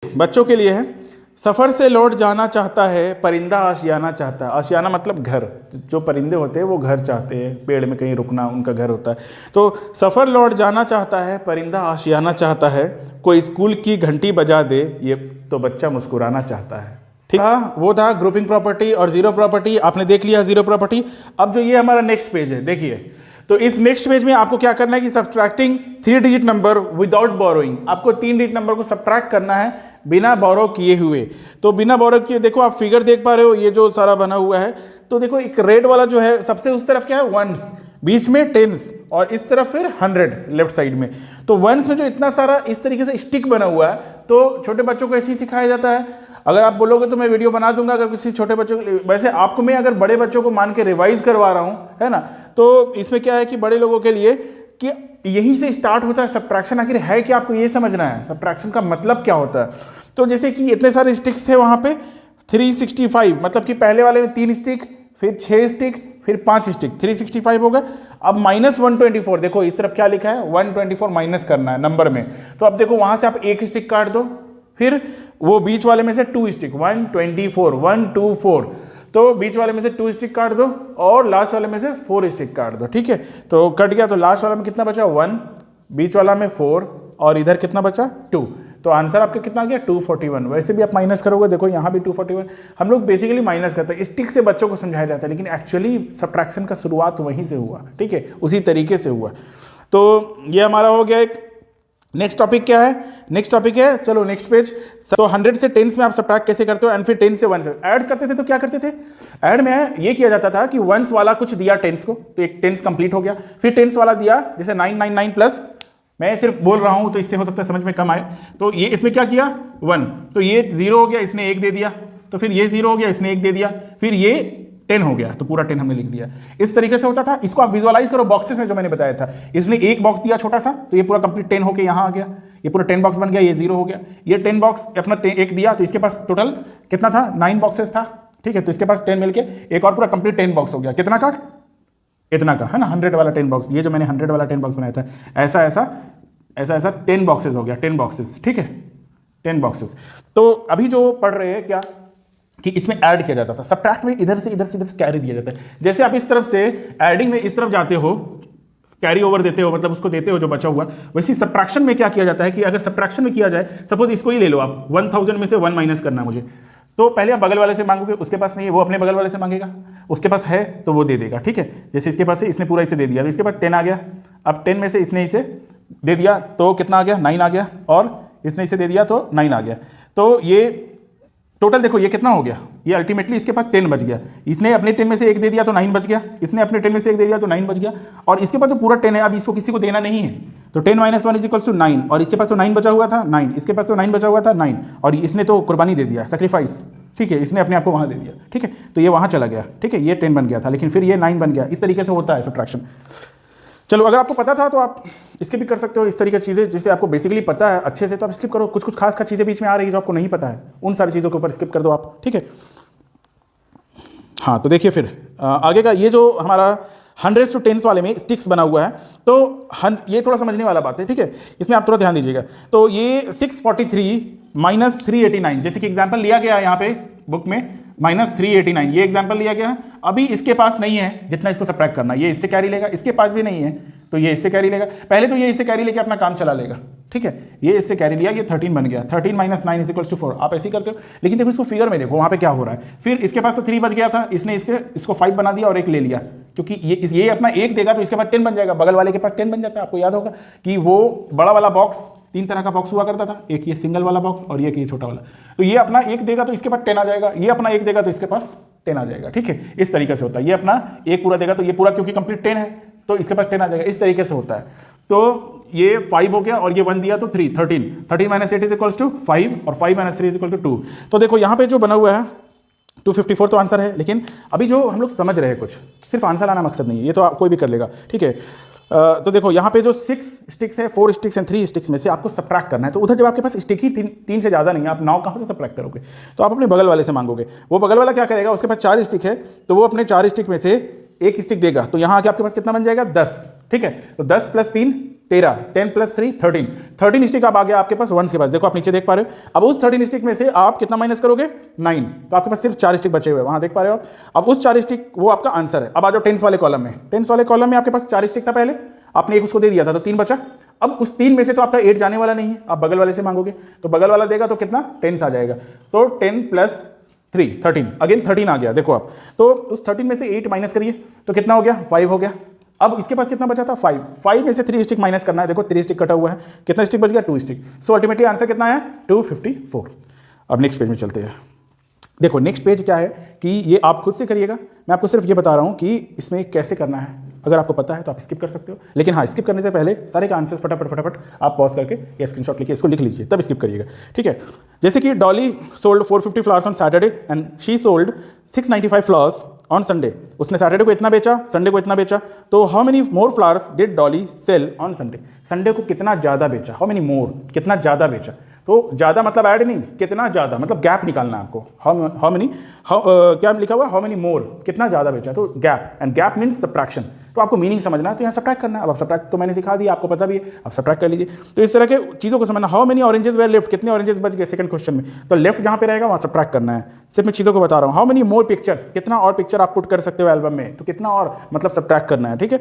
बच्चों के लिए है। सफ़र से लौट जाना चाहता है परिंदा आशियाना चाहता है। आशियाना मतलब घर, जो परिंदे होते हैं वो घर चाहते हैं, पेड़ में कहीं रुकना उनका घर होता है। तो सफ़र लौट जाना चाहता है परिंदा आशियाना चाहता है, कोई स्कूल की घंटी बजा दे ये तो बच्चा मुस्कुराना चाहता है। ठीक है, वो था ग्रुपिंग प्रॉपर्टी और जीरो प्रॉपर्टी। आपने देख लिया जीरो प्रॉपर्टी। अब जो ये हमारा नेक्स्ट पेज है, देखिए, तो इस नेक्स्ट पेज में आपको क्या करना है कि subtracting 3 digit number without borrowing. आपको 3 डिजिट नंबर को सब्ट्रैक्ट करना है बिना बोरो किए हुए। तो बिना बोरो किए, देखो आप फिगर देख पा रहे हो, ये जो सारा बना हुआ है, तो देखो एक रेड वाला जो है सबसे उस तरफ क्या है, वंस, बीच में टेंस और इस तरफ फिर हंड्रेड्स लेफ्ट साइड में। तो वंस में जो इतना सारा इस तरीके से स्टिक बना हुआ है, तो छोटे बच्चों को ऐसे ही सिखाया जाता है। अगर आप बोलोगे तो मैं वीडियो बना दूंगा अगर किसी छोटे बच्चों के लिए। वैसे आपको मैं अगर बड़े बच्चों को मान के रिवाइज करवा रहा हूँ, है ना, तो इसमें क्या है कि बड़े लोगों के लिए कि यहीं से स्टार्ट होता है सब्ट्रैक्शन। आखिर है कि आपको ये समझना है सब्ट्रैक्शन का मतलब क्या होता है। तो जैसे कि इतने सारे स्टिक्स थे वहाँ पे 365, मतलब कि पहले वाले में 3 स्टिक, फिर 6 स्टिक, फिर 5 स्टिक, 365 हो गया। अब -124, देखो इस तरफ क्या लिखा है, 124 माइनस करना है नंबर में। तो अब देखो वहाँ से आप एक स्टिक काट दो, फिर वो बीच वाले में से 2 स्टिक, 124, 124, तो बीच वाले में से 2 स्टिक काट दो और लास्ट वाले में से 4 स्टिक काट दो। ठीक है, तो कट गया। तो लास्ट वाला में कितना बचा, 1, बीच वाला में 4 और इधर कितना बचा, 2। तो आंसर आपका कितना आ गया, 241। वैसे भी आप माइनस करोगे, देखो यहाँ भी 241। हम लोग बेसिकली माइनस करते हैं, स्टिक से बच्चों को समझाया जाता है, लेकिन एक्चुअली सब्ट्रैक्शन का शुरुआत वहीं से हुआ। ठीक है, उसी तरीके से हुआ। तो ये हमारा हो गया एक। नेक्स्ट टॉपिक क्या है, नेक्स्ट टॉपिक है, चलो नेक्स्ट पेज। तो 100 से 10 में आप सब्ट्रैक्ट कैसे करते हो, एंड फिर 10 से 1 से ऐड करते थे। तो क्या करते थे, ऐड में ये किया जाता था कि 1s वाला कुछ दिया 10s को, तो एक 10s कंप्लीट हो गया। फिर 10s वाला दिया, जैसे 999 प्लस, मैं सिर्फ बोल रहा हूं तो इससे हो सकता है समझ में कम आए। तो ये इसमें क्या किया, 1, तो ये 0 हो गया, इसने 1 दे दिया, तो फिर ये 0 हो गया, इसने 1 दे दिया, फिर ये 10 हो गया, तो पूरा 10 हमने लिख दिया। इस तरीके से होता था। इसको आप विजुअलाइज करो बॉक्सेस में, जो मैंने बताया था। इसने एक बॉक्स दिया छोटा सा, तो ये पूरा कंप्लीट 10 होके यहाँ आ गया, ये पूरा 10 बॉक्स बन गया, ये 0 हो गया। ये 10 बॉक्स अपना 1 दिया, तो इसके पास टोटल कितना था, 9 बॉक्सेस था। ठीक है, तो इसके पास 10 मिलके एक और पूरा कंप्लीट 10 बॉक्स हो गया। कितना का, इतना का, है ना, 100 वाला 10 बॉक्स। ये जो मैंने 100 वाला 10 बॉक्स बनाया था, ऐसा ऐसा ऐसा ऐसा 10 बॉक्सेस हो गया, 10 बॉक्सेस। ठीक है, 10 बॉक्सेस। तो अभी जो पढ़ रहे हैं क्या कि इसमें ऐड किया जाता था, सब्ट्रैक्ट में इधर से इधर से इधर से कैरी दिया जाता है। जैसे आप इस तरफ से ऐडिंग में इस तरफ जाते हो, कैरी ओवर देते हो, मतलब उसको देते हो जो बचा हुआ। वैसे सब्ट्रैक्शन में क्या किया जाता है कि अगर सब्ट्रैक्शन में किया जाए, सपोज इसको ही ले लो आप, 1000 में से 1 माइनस करना मुझे, तो पहले आप बगल वाले से मांगोगे, उसके पास नहीं है, वो अपने बगल वाले से मांगेगा, उसके पास है तो वो दे देगा। ठीक है, जैसे इसके पास है, इसने पूरा इसे दे दिया, तो इसके पास 10 आ गया। अब 10 में से इसने इसे दे दिया तो कितना आ गया, 9 आ गया, और इसने इसे दे दिया तो 9 आ गया। तो ये टोटल देखो ये कितना हो गया, ये अल्टीमेटली इसके पास 10 बच गया। इसने अपने 10 में से 1 दे दिया तो 9 बच गया, इसने अपने 10 में से 1 दे दिया तो 9 बच गया, और इसके पास तो पूरा 10 है। अब इसको किसी को देना नहीं है, तो 10 - 1 = 9, और इसके पास तो 9 बचा हुआ था, 9, इसके पास तो 9 बचा हुआ था, 9, और इसने तो कुर्बानी दे दिया, सेक्रीफाइस। ठीक है, इसने अपने आप को वहाँ दे दिया। ठीक है, तो ये वहाँ चला गया। ठीक है, ये 10 बन गया था, लेकिन फिर ये 9 बन गया। इस तरीके से होता है सब्ट्रैक्शन। चलो, अगर आपको पता था तो आप इसके भी कर सकते हो इस तरीके की चीज़ें, जिससे आपको बेसिकली पता है अच्छे से, तो आप स्किप करो। कुछ कुछ खास चीज़ें बीच में आ रही है जो आपको नहीं पता है, उन सारी चीज़ों के ऊपर स्किप कर दो आप। ठीक है, हाँ, तो देखिए फिर आगे का ये जो हमारा 100 से 10 वाले में स्टिक्स बना हुआ है, तो ये थोड़ा समझने वाला बात है। ठीक है, इसमें आप थोड़ा ध्यान दीजिएगा। तो ये 643 - 389, जैसे कि एग्जाम्पल लिया गया है यहाँ पे बुक में, -389, ये एग्जाम्पल लिया गया है। अभी इसके पास नहीं है जितना इसको सब्ट्रैक्ट करना, ये इससे कैरी लेगा, इसके पास भी नहीं है तो ये इससे कैरी लेगा। पहले तो ये इससे कैरी लेके अपना काम चला लेगा। ठीक है, ये इससे कैरी लिया, ये 13 बन गया, 13 - 9 = 4। आप ऐसे ही करते हो, लेकिन देखो इसको फिगर में देखो वहाँ पे क्या हो रहा है। फिर इसके पास तो 3 बच गया था, इसने इसको 5 बना दिया और 1 ले लिया, क्योंकि ये अपना 1 देगा तो इसके बाद 10 बन जाएगा, बगल वाले के पास 10 बन जाता है। आपको याद होगा कि वो बड़ा वाला बॉक्स 3 तरह का बॉक्स हुआ करता था, एक ये सिंगल वाला बॉक्स और ये छोटा वाला। तो ये अपना 1 देगा तो इसके पास 10 आ जाएगा, ये अपना 1 देगा तो इसके पास 10 आ जाएगा। ठीक है, इस तरीके से होता है। ये अपना 1 पूरा देगा तो ये पूरा, क्योंकि कंप्लीट 10 है तो इसके पास 10 आ जाएगा। इस तरीके से होता है। तो ये 5 हो गया और ये 1 दिया तो 3, 13 - 8 = 5, और 5 - 3 = 2। तो देखो यहाँ पे जो बना हुआ है 254 तो आंसर है, लेकिन अभी जो हम लोग समझ रहे हैं, कुछ सिर्फ आंसर आना मकसद नहीं है, ये तो कोई भी कर लेगा। ठीक है, तो देखो यहाँ पे जो 6 स्टिक्स है, 4 स्टिक्स एंड 3 स्टिक्स में से आपको सब्ट्रैक्ट करना है। तो उधर जब आपके पास स्टिक ही 3 से ज़्यादा नहीं है, आप 9 कहाँ से सब्ट्रैक्ट करोगे, तो आप अपने बगल वाले से मांगोगे। वो बगल वाला क्या करेगा, उसके पास 4 स्टिक है, तो वो अपने 4 स्टिक में से 1 स्टिक देगा, तो यहाँ आके आपके पास कितना बन जाएगा, 10। ठीक है, तो 10 + 3 13, 10 + 3 13, 13 स्टिक अब आ गया आपके पास वंस के पास। देखो आप नीचे देख पा रहे हो। अब उस 13 स्टिक में से आप कितना माइनस करोगे 9, तो आपके पास सिर्फ 4 स्टिक बचे हुए, वहां देख पा रहे हो आप। अब उस 4 स्टिक वो आपका आंसर है। अब आ जाओ टेंस वाले कॉलम में। टेंस वाले कॉलम में आपके पास 4 स्टिक था पहले, आपने एक उसको दे दिया था तो 3 बचा। अब उस 3 में से तो आपका 8 जाने वाला नहीं है, आप बगल वाले से मांगोगे तो बगल वाला देगा तो कितना 10 आ जाएगा। तो 10 + 3 13, अगेन 13 आ गया। देखो आप, तो उस 13 में से 8 माइनस करिए तो कितना हो गया 5 हो गया। अब इसके पास कितना बचा था 5 में से 3 स्टिक माइनस करना है। देखो 3 स्टिक कटा हुआ है, कितना स्टिक बच गया 2 स्टिक। सो अल्टीमेटली आंसर कितना है 254। अब नेक्स्ट पेज में चलते हैं। देखो नेक्स्ट पेज क्या है कि ये आप खुद से करिएगा, मैं आपको सिर्फ ये बता रहा हूँ कि इसमें कैसे करना है। अगर आपको पता है तो आप स्किप कर सकते हो, लेकिन हाँ स्किप करने से पहले सारे का आंसर्स फटाफट आप पॉज करके या स्क्रीनशॉट लेके इसको लिख लीजिए, तब स्किप करिएगा, ठीक है। जैसे कि Dolly sold 450 flowers on Saturday and she sold 695 flowers on Sunday. उसने सैटरडे को इतना बेचा, संडे को इतना बेचा, तो how many more flowers did Dolly sell on Sunday. Sunday को कितना ज़्यादा बेचा, हाउ मेनी मोर, कितना ज़्यादा बेचा। तो ज़्यादा मतलब ऐड नहीं, कितना ज़्यादा मतलब गैप निकालना है आपको। हाउ मेनी क्या लिखा हुआ हाउ मेनी मोर, कितना ज़्यादा बेचा, तो gap, and gap means subtraction. तो आपको मीनिंग समझना है तो यहाँ सब्ट्रैक्ट करना है। अब आप सब्ट्रैक्ट तो मैंने सिखा दिया, आपको पता भी है, आप सब्ट्रैक्ट कर लीजिए। तो इस तरह के चीज़ों को समझना। How many oranges where left, कितने ऑरेंजेस बच गए सेकंड क्वेश्चन में, तो लेफ्ट जहाँ पे रहेगा वहाँ सब्ट्रैक्ट करना है। सिर्फ मैं चीज़ों को बता रहा हूँ। हाउ मेनी मोर पिक्चर्स, कितना और पिक्चर आप पुट कर सकते हो एल्बम में, तो कितना और मतलब सब्ट्रैक्ट करना है, ठीक है।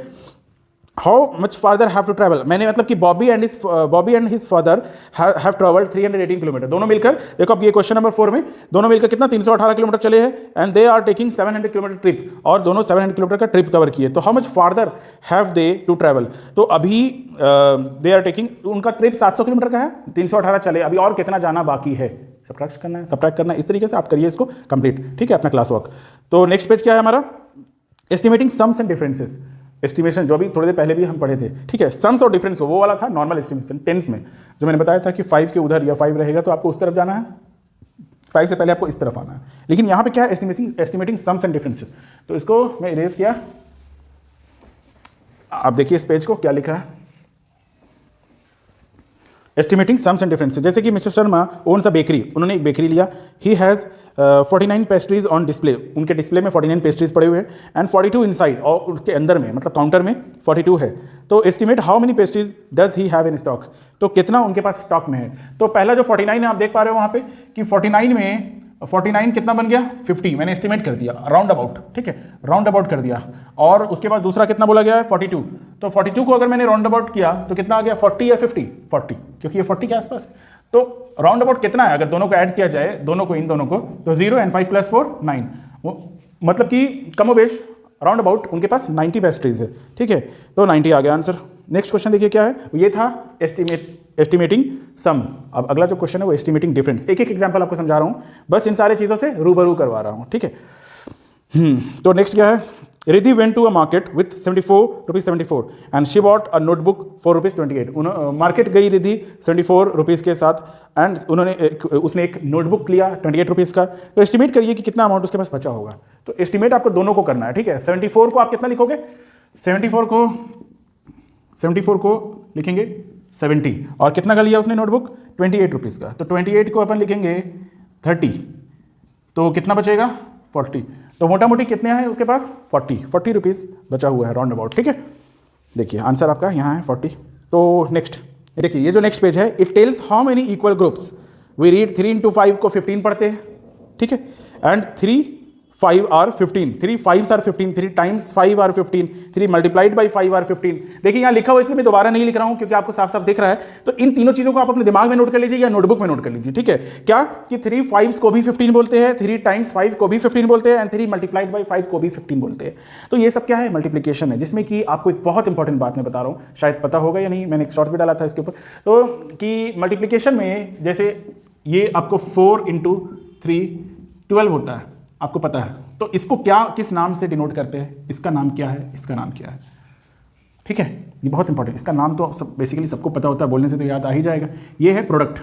How much farther have to travel, मैंने मतलब कि Bobby and his father have travelled 318 kilometre. दोनों मिलकर देखो, अब ये क्वेश्चन नंबर 4 में दोनों मिलकर कितना 318 किलोमीटर चले हैं, and they are taking 700 kilometre trip, और दोनों 700 किलोमीटर का ट्रिप कवर किए। तो how much farther have they to travel, तो अभी दे आर टेकिंग, उनका ट्रिप 700 किलोमीटर का है, 318 चले, अभी और कितना जाना बाकी है, सब्ट्रैक्ट करना है, सब्ट्रैक्ट करना है। इस तरीके से आप करिए इसको कंप्लीट, ठीक है, अपना क्लास वर्क। तो नेक्स्ट पेज क्या है हमारा, estimating sums and differences. Estimation जो अभी थोड़ी देर पहले भी हम पढ़े थे, ठीक है। सम्स और डिफरेंस वो वाला था नॉर्मल एस्टिमेशन टेंस में, जो मैंने बताया था कि 5 के उधर या 5 रहेगा तो आपको उस तरफ जाना है, 5 से पहले आपको इस तरफ आना है। लेकिन यहाँ पे क्या है, एस्टिमेटिंग सम्स एंड डिफरेंसेस। तो इसको मैं इरेज किया, आप देखिए इस पेज को क्या लिखा है, एस्टिमेटिंग सम्स एंड डिफरेंसेस। जैसे कि mister Sharma owns a bakery, उन्होंने एक बेकरी लिया। He has 49 pastries on display, उनके डिस्प्ले में 49 पेस्ट्रीज पड़े हुए हैं, एंड 42 इनसाइड, और उसके अंदर में मतलब काउंटर में 42 है। तो estimate how many pastries does he have in stock, तो कितना उनके पास स्टॉक में है। तो पहला जो 49 है आप देख पा रहे हो वहाँ पे कि 49 में 49 कितना बन गया 50, मैंने एस्टिमेट कर दिया राउंड अबाउट, ठीक है, राउंड अबाउट कर दिया। और उसके बाद दूसरा कितना बोला गया है 42, तो 42 को अगर मैंने राउंड अबाउट किया तो कितना आ गया 40 या 50, 40, क्योंकि ये 40 के आसपास। तो राउंड अबाउट कितना है, अगर दोनों को ऐड किया जाए, दोनों को, इन दोनों को, तो 0 एंड 5 + 4 9, मतलब कि कमोबेश राउंड अबाउट उनके पास 90 पेस्ट्रीज है, ठीक है। तो 90 आ गया आंसर। नेक्स्ट क्वेश्चन देखिए क्या है, ये था एस्टिमेटिंग सम। अब अगला जो क्वेश्चन है वो एस्टिमेटिंग डिफरेंस। एक एक एग्जांपल आपको समझा रहा हूँ, बस इन सारे चीज़ों से रूबरू करवा रहा हूँ, ठीक है। तो नेक्स्ट क्या है, Riddhi went to a market with 74 rupees 74 and she bought a notebook for rupees 28। Market गई रिद्धि 74 रुपीज़ के साथ, एंड उसने एक नोटबुक लिया 28 रुपीज़ का। तो एस्टिमेट करिए कि कितना अमाउंट उसके पास बचा होगा। तो एस्टिमेट आपको दोनों को करना है, ठीक है। 74 को आप कितना लिखोगे, 74 को लिखेंगे 70, और कितना का लिया उसने नोटबुक 28 रुपीज़ का, तो 28 को अपन लिखेंगे 30, तो कितना बचेगा 40। तो मोटा मोटी कितने हैं उसके पास 40 रुपीज़ बचा हुआ है राउंड अबाउट, ठीक है। देखिए आंसर आपका यहाँ है 40। तो नेक्स्ट देखिए, ये जो नेक्स्ट पेज है, it tells how many equal groups we read 3 × 5 को 15 पढ़ते हैं, ठीक है, and 3 5 are 15, 3 5s are 15, 3 times 5 are 15, 3 multiplied by 5 are 15। देखिए यहाँ लिखा हुआ, इसलिए मैं दोबारा नहीं लिख रहा हूँ क्योंकि आपको साफ साफ दिख रहा है। तो इन तीनों चीज़ों को आप अपने दिमाग में नोट कर लीजिए या नोटबुक में नोट कर लीजिए, ठीक है। क्या कि 3 5s को भी 15 बोलते हैं, 3 times 5 को भी 15 बोलते हैं, एंड 3 multiplied by 5 को भी 15 बोलते हैं। तो ये सब क्या है, मल्टीप्लीकेशन है, जिसमें कि आपको एक बहुत इंपॉर्टेंट बात मैं बता रहा हूँ, शायद पता होगा या नहीं, मैंने एक शॉर्ट्स भी डाला था इसके ऊपर। तो कि मल्टीप्लीकेशन में जैसे ये आपको 4 × 3 12 होता है, आपको पता है। तो इसको क्या, किस नाम से डिनोट करते हैं, इसका नाम क्या है, इसका नाम क्या है, ठीक है, ये बहुत इंपॉर्टेंट। इसका नाम तो सब बेसिकली सबको पता होता है, बोलने से तो याद आ ही जाएगा। ये है प्रोडक्ट,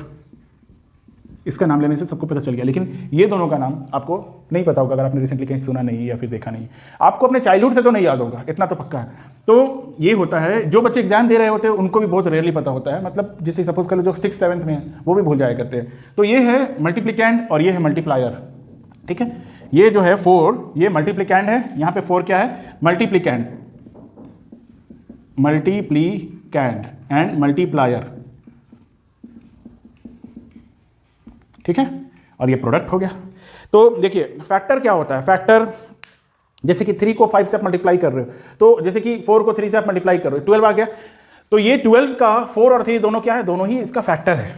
इसका नाम लेने से सबको पता चल गया। लेकिन ये दोनों का नाम आपको नहीं पता होगा, अगर आपने रिसेंटली कहीं सुना नहीं या फिर देखा नहीं। आपको अपने चाइल्डहुड से तो नहीं याद होगा, इतना तो पक्का है। तो ये होता है, जो बच्चे एग्जाम दे रहे होते हैं उनको भी बहुत रेयरली पता होता है, मतलब जिसे सपोज कर लो जो 6th 7th में है वो भी भूल जाया करते हैं। तो ये है मल्टीप्लिकेंड और ये है मल्टीप्लायर, ठीक है। ये जो है 4, ये मल्टीप्लिकेंड है, यहाँ पे 4 क्या है, मल्टीप्लिकेंड कैंड एंड मल्टीप्लायर, ठीक है, और ये प्रोडक्ट हो गया। तो देखिए फैक्टर क्या होता है, फैक्टर जैसे कि 3 को 5 से आप मल्टीप्लाई कर रहे हो, तो जैसे कि 4 को 3 से आप मल्टीप्लाई कर रहे हो, 12 आ गया। तो ये 12 का 4 और 3 दोनों क्या है, दोनों ही इसका फैक्टर है,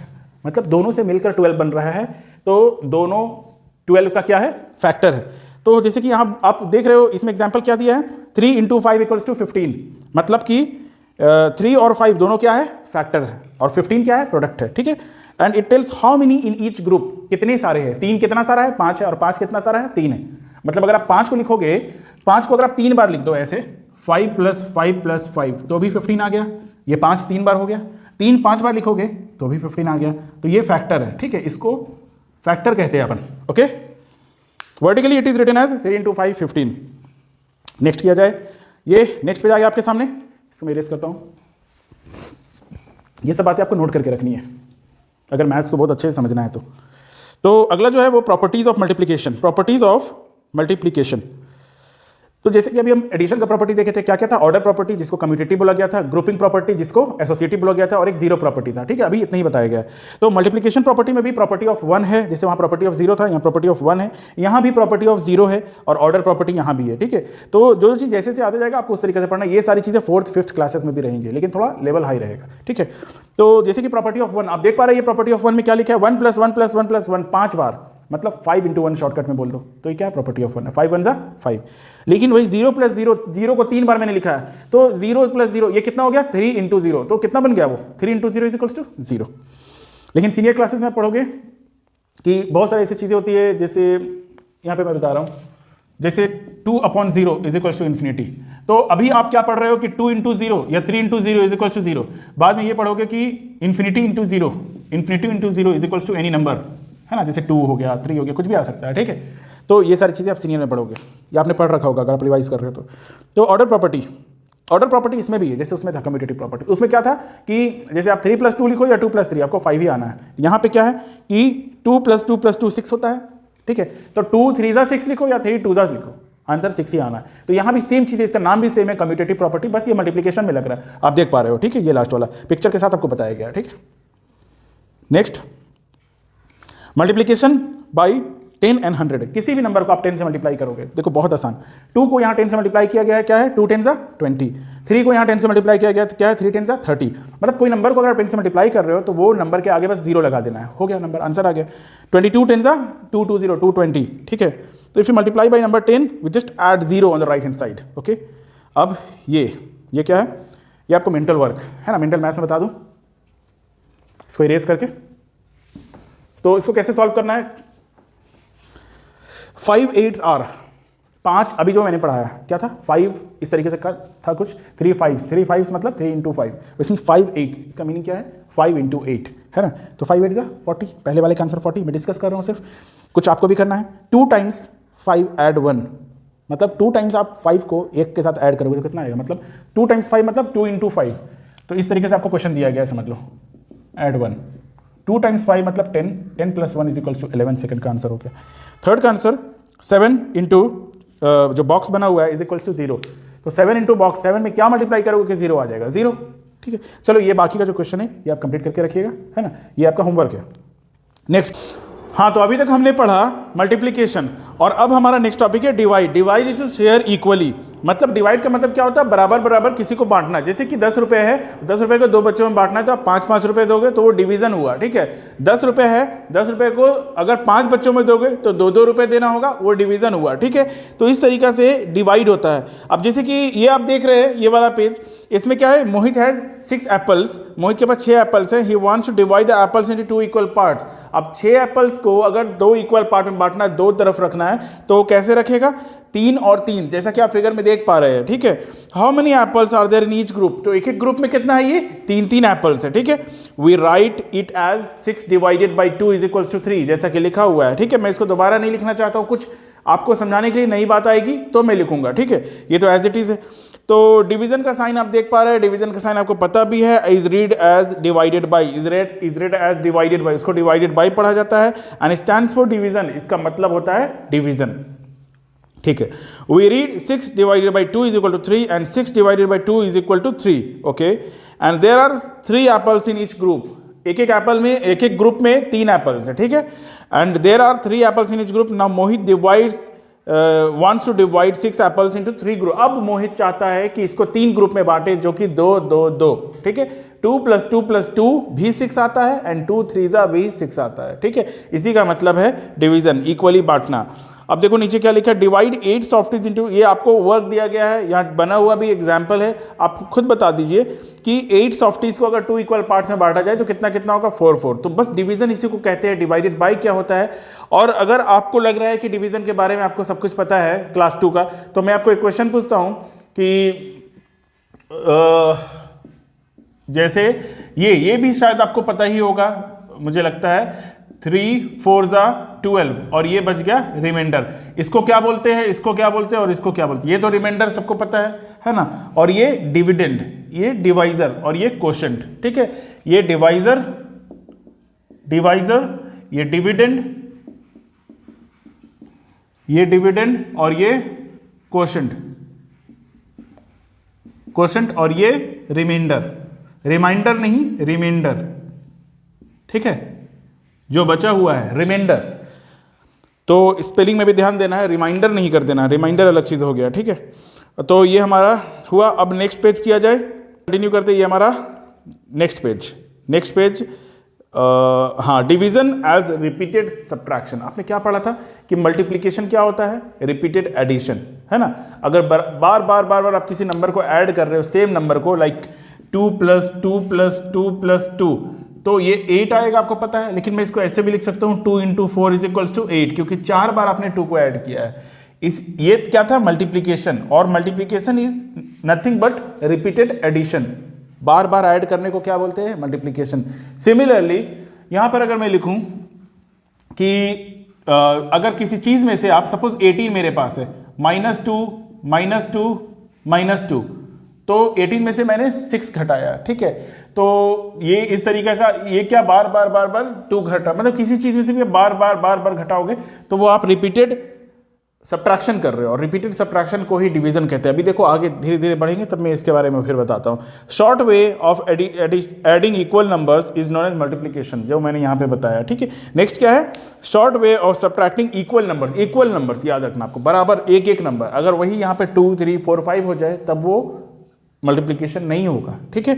मतलब दोनों से मिलकर 12 बन रहा है, तो दोनों 12 का क्या है, फैक्टर है। तो जैसे कि यहाँ आप देख रहे हो, इसमें एग्जाम्पल क्या दिया है, 3 इंटू 5 इक्वल्स टू 15, मतलब कि 3 और 5 दोनों क्या है, फैक्टर है, और 15 क्या है, प्रोडक्ट है, ठीक है। And it tells how many in each group, कितने सारे हैं, 3 कितना सारा है, 5 है, और 5 कितना सारा है, 3 है। मतलब अगर आप 5 को लिखोगे, 5 को अगर आप 3 बार लिख दो ऐसे, 5 + 5 + 5 तो भी 15 आ गया, ये 5 3 बार हो गया, 3 5 बार लिखोगे तो भी 15 आ गया, तो ये फैक्टर है, ठीक है, इसको फैक्टर कहते हैं अपन, okay. Vertically it is written as 3 into 5 15। Next किया जाए, ये नेक्स्ट पेज आ गया आपके सामने, इसको मैं इरेज करता हूँ। ये सब बातें आपको नोट करके रखनी है अगर मैथ्स को बहुत अच्छे से समझना है तो अगला जो है वो properties of multiplication, properties of multiplication. तो जैसे कि अभी हम एडिशन का प्रॉपर्टी देखे थे, क्या क्या था, ऑर्डर प्रॉपर्टी जिसको कम्यूटेटिव बोला गया था, ग्रुपिंग प्रॉपर्टी जिसको एसोसिएटिव बोला गया था, और एक जीरो प्रॉपर्टी था, ठीक है, अभी इतना ही बताया गया है। तो मल्टीप्लिकेशन प्रॉपर्टी में भी प्रॉपर्टी ऑफ 1 है, जैसे वहाँ प्रॉपर्टी ऑफ 0 था, यहाँ प्रॉपर्टी ऑफ 1 है, यहाँ भी प्रॉपर्टी ऑफ 0 है, और ऑर्डर प्रॉपर्टी यहाँ भी है, ठीक है। तो जो चीज़ जैसे से आता जाएगा आपको उस तरीके से पढ़ना, ये सारी चीज़ें 4th 5th क्लासेस में भी रहेंगी, लेकिन थोड़ा लेवल हाई रहेगा, ठीक है। तो जैसे कि प्रॉपर्टी ऑफ 1 आप देख पा रहे हैं, ये प्रॉपर्टी ऑफ 1 में क्या लिखा है, 1 + 1 + 1 + 1 5 बार, मतलब 5 इंटू 1 शॉर्टकट में बोल दो, तो ये क्या है, प्रॉपर्टी ऑफ 1 है, 5 × 1 = 5। लेकिन वही 0 + 0, 0 को 3 बार मैंने लिखा है, तो 0 + 0 ये कितना हो गया, 3 इंटू 0, तो कितना बन गया वो, 3 इंटू 0 = 0। लेकिन सीनियर क्लासेस में पढ़ोगे कि बहुत सारी ऐसी चीज़ें होती है, जैसे यहाँ पे मैं बता रहा हूँ, जैसे 2/0 = इन्फिनिटी। तो अभी आप क्या पढ़ रहे हो कि 2 इंटू 0 या 3 इंटू 0 = 0, बाद में ये पढ़ोगे कि इन्फिनिटी इंटू 0 = एनी नंबर, है ना, जैसे 2 हो गया, 3 हो गया, कुछ भी आ सकता है, ठीक है। तो ये सारी चीज़ें आप सीनियर में पढ़ोगे, या आपने पढ़ रखा होगा अगर आप रिवाइज कर रहे हो तो ऑर्डर प्रॉपर्टी इसमें भी है, जैसे उसमें था कम्यूटेटिव प्रॉपर्टी, उसमें क्या था कि जैसे आप 3 + 2 लिखो या 2 + 3, आपको 5 ही आना है। यहाँ पे क्या है कि 2 + 2 + 2 6 होता है, ठीक है, तो 2 3 × 6 लिखो या 3 2 × लिखो, आंसर 6 ही आना है। तो यहाँ भी सेम चीज़ है, इसका नाम भी सेम है, कम्यूटेटिव प्रॉपर्टी, बस ये मल्टीप्लिकेशन में लग रहा है, आप देख पा रहे हो, ठीक है, ये लास्ट वाला पिक्चर के साथ आपको बताया गया है, ठीक है। नेक्स्ट मल्टीप्लिकेशन बाई 10 and 100, किसी भी नंबर को आप 10 से मल्टीप्लाई करोगे, देखो बहुत आसान, 2 को यहाँ 10 से मल्टीप्लाई किया गया है, क्या है, 2 × 10 = 20, 3 को यहाँ 10 से मल्टीप्लाई किया गया है, क्या है, 3 × 10 = 30। मतलब कोई नंबर को अगर आप 10 से मल्टीप्लाई कर रहे हो तो वो नंबर के आगे बस 0 लगा देना है, हो गया नंबर, आंसर आ गया। 22 × 10 = 220, 220, ठीक है। तो if you multiply by number 10 we just add 0 on the right hand side, okay. अब ये क्या है, ये आपको मेंटल वर्क है ना, मेंटल मैथ्स में बता दूँ, इसको इरेज करके, तो इसको कैसे सॉल्व करना है, 5 8s are 5, अभी जो मैंने पढ़ाया क्या था, 5 इस तरीके से था कुछ, 3 5s मतलब 3 इंटू 5, वैसे 5 8s, इसका मीनिंग क्या है, 5 इंटू 8, है ना। तो 5 8s = 40, पहले वाले का आंसर 40, मैं डिस्कस कर रहा हूँ सिर्फ, कुछ आपको भी करना है। 2 × 5 + 1, मतलब 2 टाइम्स आप 5 को 1 के साथ ऐड करोगे तो कितना आएगा, मतलब 2 × 5 मतलब 2 इंटू 5, तो इस तरीके से आपको क्वेश्चन दिया गया है, समझ लो, ऐड 1, 2 × 5 मतलब 10, 10 + 1 = 11, सेकंड का आंसर हो गया। थर्ड का आंसर 7 इंटू जो बॉक्स बना हुआ है = 0, तो 7 इंटू बॉक्स, 7 में क्या मल्टीप्लाई करोगे कि 0 आ जाएगा, 0, ठीक है। चलो ये बाकी का जो क्वेश्चन है ये आप कंप्लीट करके रखिएगा, है ना, ये आपका होमवर्क है। नेक्स्ट, हाँ, तो अभी तक हमने पढ़ा मल्टीप्लिकेशन, और अब हमारा नेक्स्ट टॉपिक है divide. Divide is to share equally, मतलब डिवाइड का मतलब क्या होता है, बराबर बराबर किसी को बांटना। जैसे कि 10 रुपये है, 10 रुपये को 2 बच्चों में बांटना है, तो आप 5-5 रुपये दोगे तो वो डिवीजन हुआ, ठीक है। 10 रुपये है, 10 रुपये को अगर 5 बच्चों में दोगे तो 2-2 रुपये देना होगा, वो डिवीजन हुआ, ठीक है। तो इस तरीका से डिवाइड होता है। अब जैसे कि ये आप देख रहे हैं ये वाला पेज, इसमें क्या है, मोहित हैज 6 एप्पल्स, मोहित के पास 6 एप्पल्स हैं, he wants to divide the apples into 2 equal parts. अब 6 एप्पल्स को अगर 2 इक्वल पार्ट में बांटना है, 2 तरफ रखना है, तो कैसे रखेगा, 3 और 3, जैसा कि आप फिगर में देख पा रहे हैं, ठीक है। How many apples are there in each group, तो एक एक ग्रुप में कितना है, ये 3-3 एप्पल्स है, ठीक है। We write it as 6 divided by 2 = 3, जैसा कि लिखा हुआ है, ठीक है। मैं इसको दोबारा नहीं लिखना चाहता हूँ, कुछ आपको समझाने के लिए नई बात आएगी तो मैं लिखूंगा, ठीक है। ये तो एज इट इज है। तो डिवीजन का साइन आप देख पा रहे हैं, डिवीजन का साइन आपको पता भी है, is read as divided by, is read as divided by, इसको डिवाइडेड बाई पढ़ा जाता है, एंड स्टैंड्स फॉर डिवीजन, इसका मतलब होता है डिवीजन, ठीक है। We read 6 divided by 2 = 3 and 6 divided by 2 = 3, okay. And there are 3 apples in each group, एक एक एप्पल में, एक एक ग्रुप में 3 एप्पल्स है, ठीक है। And there are 3 apples in each group, now Mohit divides wants to divide 6 apples into 3 group। अब मोहित चाहता है कि इसको 3 ग्रुप में बांटे, जो कि 2 2 2, ठीक है। 2 + 2 + 2 भी 6 आता है एंड 2 3 भी 6 आता है, ठीक है। इसी का मतलब है डिवीजन, इक्वली बांटना। अब देखो नीचे क्या लिखा है, डिवाइड 8 सॉफ्टवेयर इनटू, ये आपको वर्क दिया गया है, यहाँ बना हुआ भी एग्जाम्पल है, आप खुद बता दीजिए कि 8 सॉफ्टवेयर को अगर 2 इक्वल पार्ट्स में बांटा जाए तो कितना कितना होगा, 4 4। तो बस डिवीजन इसी को कहते हैं, डिवाइडेड बाय क्या होता है। और अगर आपको लग रहा है कि डिवीजन के बारे में आपको सब कुछ पता है क्लास 2 का, तो मैं आपको एक क्वेश्चन पूछता हूँ कि जैसे ये भी शायद आपको पता ही होगा, मुझे लगता है 3 4 12, और ये बच गया रिमाइंडर। इसको क्या बोलते हैं, इसको क्या बोलते हैं और इसको क्या बोलते हैं, ये तो रिमाइंडर सबको पता है ना। और ये डिविडेंड, ये डिवाइजर और ये कोशेंट, ठीक है। ये डिवाइजर, ये डिविडेंड, ये डिविडेंड और ये कोशेंट, और ये रिमाइंडर, रिमाइंडर नहीं रिमाइंडर, ठीक है, जो बचा हुआ है रिमाइंडर। तो स्पेलिंग में भी ध्यान देना है, रिमाइंडर नहीं कर देना, रिमाइंडर अलग चीज़ हो गया, ठीक है। तो ये हमारा हुआ। अब नेक्स्ट पेज किया जाए, कंटिन्यू करते, ये हमारा नेक्स्ट पेज। हाँ, डिवीजन एज रिपीटेड सब्ट्रैक्शन। आपने क्या पढ़ा था कि मल्टीप्लिकेशन क्या होता है, रिपीटेड एडिशन, है ना। अगर बार बार आप किसी नंबर को ऐड कर रहे हो, सेम नंबर को, लाइक 2 + 2 + 2 + 2, तो ये 8 आएगा, आपको पता है। लेकिन मैं इसको ऐसे भी लिख सकता हूँ 2 × 4 = 8, क्योंकि 4 बार आपने 2 को ऐड किया है। ये क्या था, मल्टीप्लिकेशन। और multiplication is nothing but repeated addition, बार बार ऐड करने को क्या बोलते हैं, मल्टीप्लिकेशन। सिमिलरली यहाँ पर अगर मैं लिखूँ कि अगर किसी चीज़ में से आप सपोज 18 मेरे पास है, -2 -2 तो 18 में से मैंने 6 घटाया, ठीक है। तो ये इस तरीके का, ये क्या बार बार 2 घटा, मतलब किसी चीज़ में से भी बार बार घटाओगे तो वो आप रिपीटेड सब्ट्रैक्शन कर रहे हो, और रिपीटेड सब्ट्रैक्शन को ही डिवीजन कहते हैं। अभी देखो आगे धीरे धीरे बढ़ेंगे तब मैं इसके बारे में फिर बताता हूँ। Short way of adding equal numbers is known as multiplication, जो मैंने यहाँ पे बताया, ठीक है। नेक्स्ट क्या है, short way of subtracting equal numbers याद रखना आपको, बराबर एक नंबर। अगर वही यहाँ पे 2 3 4 5 हो जाए तब वो मल्टीप्लिकेशन नहीं होगा, ठीक है।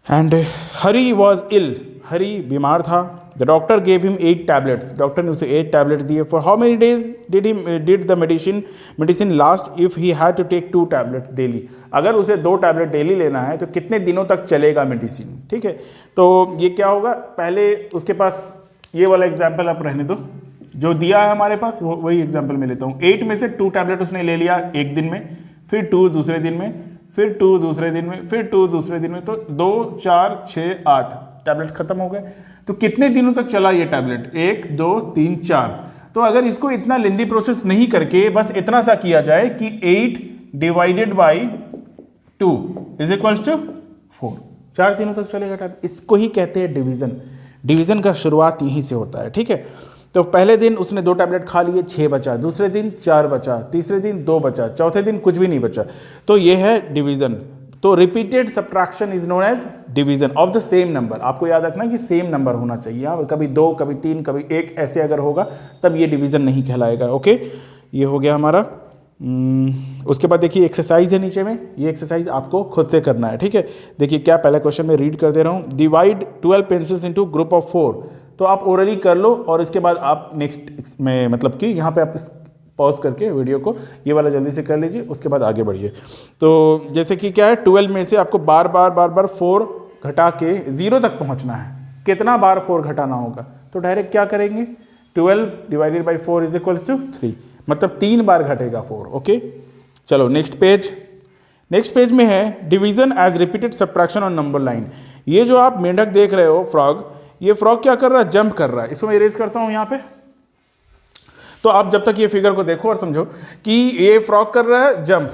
And Hari was ill, Hari बीमार था। The doctor gave him 8 tablets, doctor ने उसे 8 टैबलेट्स दिए। For how many days did the medicine last if he had to take 2 tablets daily. अगर उसे 2 टैबलेट डेली लेना है तो कितने दिनों तक चलेगा मेडिसिन, ठीक है। तो ये क्या होगा, पहले उसके पास ये वाला एग्जाम्पल आप रहने दो, जो दिया है हमारे पास वही एग्जाम्पल मैं लेता हूँ। 8 में से 2 टैबलेट उसने ले लिया एक दिन में, फिर 2 दूसरे दिन में, फिर 2 दूसरे दिन में, फिर 2 दूसरे दिन में, तो 2 4 6 8 टैबलेट खत्म हो गए। तो कितने दिनों तक चला ये टैबलेट, 1 2 3 4। तो अगर इसको इतना लेंदी प्रोसेस नहीं करके बस इतना सा किया जाए कि 8 डिवाइडेड बाई 2 = 4, 4 दिनों तक चलेगा टैबलेट। इसको ही कहते हैं डिवीजन। डिवीजन का शुरुआत यहीं से होता है, ठीक है। तो पहले दिन उसने 2 टैबलेट खा लिए, 6 बचा, दूसरे दिन 4 बचा, तीसरे दिन 2 बचा, चौथे दिन कुछ भी नहीं बचा। तो ये है डिवीजन। तो repeated subtraction is known as division of the same number. आपको याद रखना कि सेम नंबर होना चाहिए, यहाँ कभी 2 कभी 3 कभी 1 ऐसे अगर होगा तब ये डिवीजन नहीं कहलाएगा, ओके। ये हो गया हमारा। उसके बाद देखिए एक्सरसाइज है नीचे में, ये एक्सरसाइज आपको खुद से करना है, ठीक है। देखिए क्या, पहला क्वेश्चन में रीड कर दे रहा हूँ। Divide 12 pencils into group of 4। तो आप ओरली कर लो और इसके बाद आप नेक्स्ट में, मतलब कि यहाँ पे आप पॉज करके वीडियो को ये वाला जल्दी से कर लीजिए, उसके बाद आगे बढ़िए। तो जैसे कि क्या है, 12 में से आपको बार बार 4 घटा के 0 तक पहुँचना है। कितना बार 4 घटाना होगा, तो डायरेक्ट क्या करेंगे, 12 डिवाइडेड बाई 4 = 3, मतलब 3 बार घटेगा 4, ओके। चलो नेक्स्ट पेज में है division as repeated subtraction on number line. ये जो आप मेंढक देख रहे हो, फ्रॉग, ये फ्रॉग क्या कर रहा है, जंप कर रहा है। इसको मैं इरेज करता हूं यहाँ पे। तो आप जब तक ये फिगर को देखो और समझो कि ये फ्रॉग कर रहा है जंप,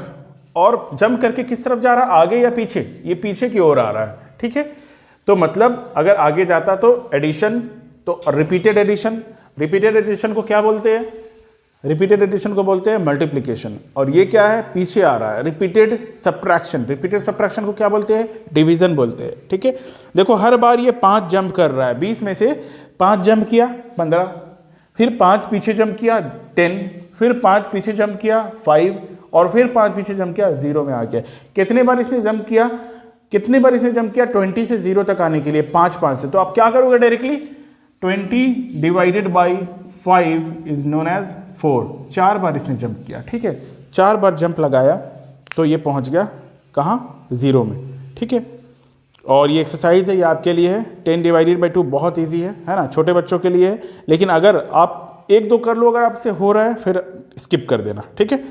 और जंप करके किस तरफ जा रहा है, आगे या पीछे, ये पीछे की ओर आ रहा है, ठीक है। तो मतलब अगर आगे जाता तो एडिशन, तो रिपीटेड एडिशन। रिपीटेड एडिशन को क्या बोलते हैं, रिपीटेड एडिशन को बोलते हैं मल्टीप्लिकेशन। और ये क्या है, पीछे आ रहा है रिपीटेड सब्ट्रैक्शन। रिपीटेड सब्ट्रैक्शन को क्या बोलते हैं, डिवीजन बोलते हैं। ठीक है, देखो हर बार ये 5 जंप कर रहा है, 20 में से 5 जंप किया 15, फिर 5 पीछे जंप किया 10, फिर 5 पीछे जंप किया 5, और फिर 5 पीछे जंप किया 0 में आ गया। कितने बार इसने जंप किया, कितने बार इसने जंप किया, 20 से 0 तक आने के लिए 5 से। तो आप क्या करोगे directly, 20 divided by 5 is known as 4। 4 बार इसने जंप किया। ठीक है, 4 बार जंप लगाया तो ये पहुंच गया कहाँ, 0 में। ठीक है, और ये एक्सरसाइज है, ये आपके लिए है। 10 डिवाइडेड बाई 2 बहुत ईजी है ना, छोटे बच्चों के लिए है। लेकिन अगर आप 1-2 कर लो, अगर आपसे हो रहा है फिर स्किप कर देना। ठीक है,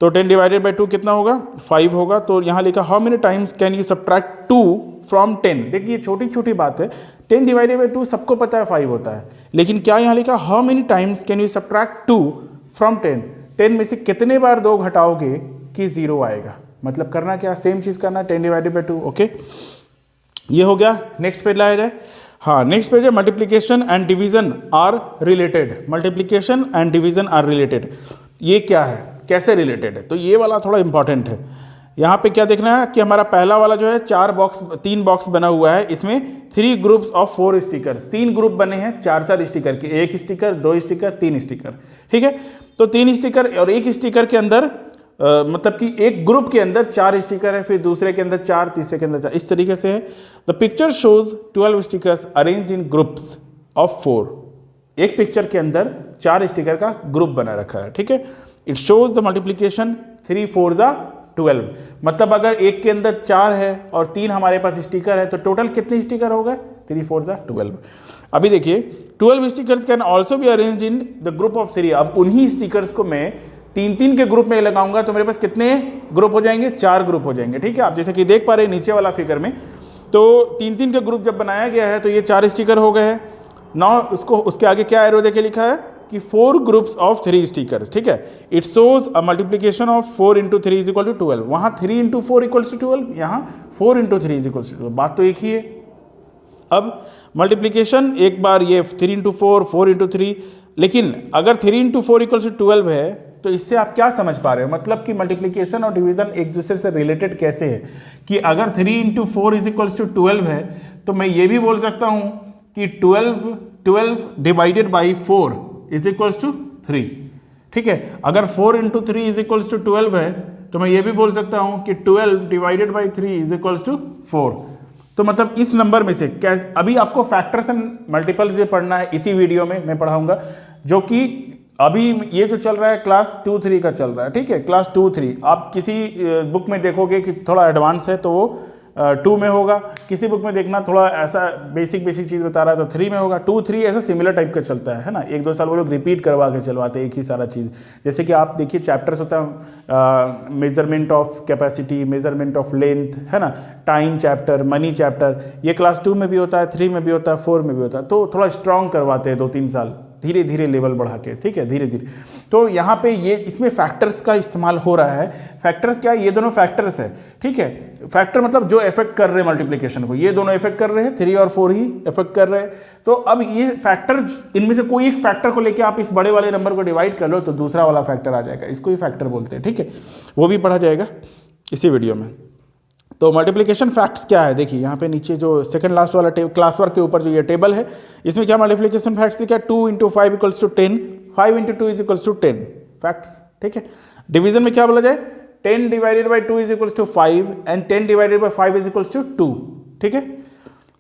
तो 10 डिवाइडेड बाई 2 कितना होगा, 5 होगा। तो यहाँ लिखा how many times can you subtract 2 from 10। देखिए ये छोटी छोटी बात है, 10 डिवाइडेड बाई 2 सबको पता है 5 होता है, लेकिन क्या यहाँ लिखा how many times can you subtract 2 from 10। 10 में से कितने बार 2 घटाओगे कि 0 आएगा। मतलब करना क्या, सेम चीज़ करना, 10 डिवाइडेड बाई 2। ओके, ये हो गया। नेक्स्ट पेज लाया जाए। हाँ, नेक्स्ट पेज है multiplication and division are related. Multiplication and division are related, ये क्या है, कैसे रिलेटेड है, तो ये वाला थोड़ा इंपॉर्टेंट है। यहाँ पे क्या देखना है कि हमारा पहला वाला जो है 3 बॉक्स बना हुआ है, इसमें 3 ग्रुप्स ऑफ 4 स्टिकर्स, 3 ग्रुप बने हैं 4 स्टिकर के, 1 स्टिकर, 2 स्टिकर, 3 स्टिकर। ठीक है, तो 3 स्टिकर और 1 स्टिकर के अंदर मतलब कि एक ग्रुप के अंदर 4 स्टिकर है, फिर दूसरे के अंदर 4, तीसरे के अंदर 4, इस तरीके से है। The picture shows 12 stickers arrange in groups of 4। एक पिक्चर के अंदर 4 स्टिकर का ग्रुप बना रखा है। ठीक है, इट शोज द मल्टीप्लिकेशन 3 4 जा 12। मतलब अगर एक के अंदर 4 है और 3 हमारे पास स्टिकर है तो टोटल कितने स्टिकर हो गए, 3 4 जा 12। अभी देखिए 12 stickers can also be arrange in the group of 3। अब उन्हीं स्टिकर्स को मैं 3-3 के ग्रुप में लगाऊंगा तो मेरे पास कितने ग्रुप हो जाएंगे, 4 ग्रुप हो जाएंगे। ठीक है, आप जैसे कि देख पा रहे हैं नीचे वाला फिगर में, तो 3-3 के ग्रुप जब बनाया गया है तो ये 4 स्टिकर हो गए हैं। नाउ उसको उसके आगे क्या एरो देके लिखा है कि 4 ग्रुप्स ऑफ 3 स्टिकर्स। ठीक है, it shows a multiplication of 4 into 3 is equal to 12। वहाँ 3 इंटू 4 इक्वल्स टू 12, यहाँ 4 इंटू 3 इज इक्वल्स टू 12। बात तो एक ही है। अब मल्टीप्लिकेशन एक बार ये 3 इंटू 4, 4 इंटू 3, लेकिन अगर 3 इंटू 4 इक्वल्स टू 12 है तो इससे आप क्या समझ पा रहे हो, मतलब कि मल्टीप्लिकेशन और डिवीजन एक दूसरे से रिलेटेड कैसे है कि अगर 3 इंटू 4 इज इक्वल्स टू 12 है तो मैं ये भी बोल सकता हूँ कि 12 divided by 4 is equals to 3। ठीक है, अगर 4 इंटू 3 इज इक्वल्स टू 12 है तो मैं ये भी बोल सकता हूँ कि 12 divided by 3 is equals to 4। तो मतलब इस नंबर में से कैसे, अभी आपको फैक्टर्स एंड मल्टीपल्स ये पढ़ना है, इसी वीडियो में मैं पढ़ाऊंगा, जो कि अभी ये जो चल रहा है क्लास 2-3 का चल रहा है। ठीक है, क्लास 2-3 आप किसी बुक में देखोगे कि थोड़ा एडवांस है तो वो 2 में होगा, किसी बुक में देखना थोड़ा ऐसा बेसिक चीज़ बता रहा है तो 3 में होगा। 2-3 ऐसा सिमिलर टाइप का चलता है ना, 1-2 साल वो लोग रिपीट करवा के चलवाते हैं एक ही सारा चीज़। जैसे कि आप देखिए चैप्टर्स होता है measurement of capacity, measurement of length, है ना, टाइम चैप्टर, मनी चैप्टर, ये क्लास 2 में भी होता है, 3 में भी होता है, 4 में भी होता है। तो थोड़ा स्ट्रॉन्ग करवाते हैं 2-3 साल, धीरे धीरे लेवल बढ़ा के। ठीक है, धीरे धीरे। तो यहाँ पे ये इसमें फैक्टर्स का इस्तेमाल हो रहा है। फैक्टर्स क्या है, ये दोनों फैक्टर्स है। ठीक है, फैक्टर मतलब जो इफेक्ट कर रहे हैं मल्टीप्लिकेशन को, ये दोनों इफेक्ट कर रहे हैं, 3 और 4 ही इफेक्ट कर रहे हैं। तो अब ये फैक्टर, इनमें से कोई एक फैक्टर को लेके आप इस बड़े वाले नंबर को डिवाइड कर लो तो दूसरा वाला फैक्टर आ जाएगा, इसको ही फैक्टर बोलते हैं। ठीक है, वो भी पढ़ा जाएगा इसी वीडियो में। तो मल्टीप्लिकेशन फैक्ट्स क्या है, देखिए यहाँ पे नीचे जो सेकंड लास्ट वाला क्लास वर्क के ऊपर जो ये टेबल है, इसमें क्या मल्टीप्लिकेशन फैक्ट्स क्या, 2 into 5 equals to 10, 5 into 2 is equals to 10 facts. ठीक है, डिवीजन में क्या बोला जाए, 10 divided by 2 is equals to 5 and 10 divided by 5 is equals to 2। ठीक है,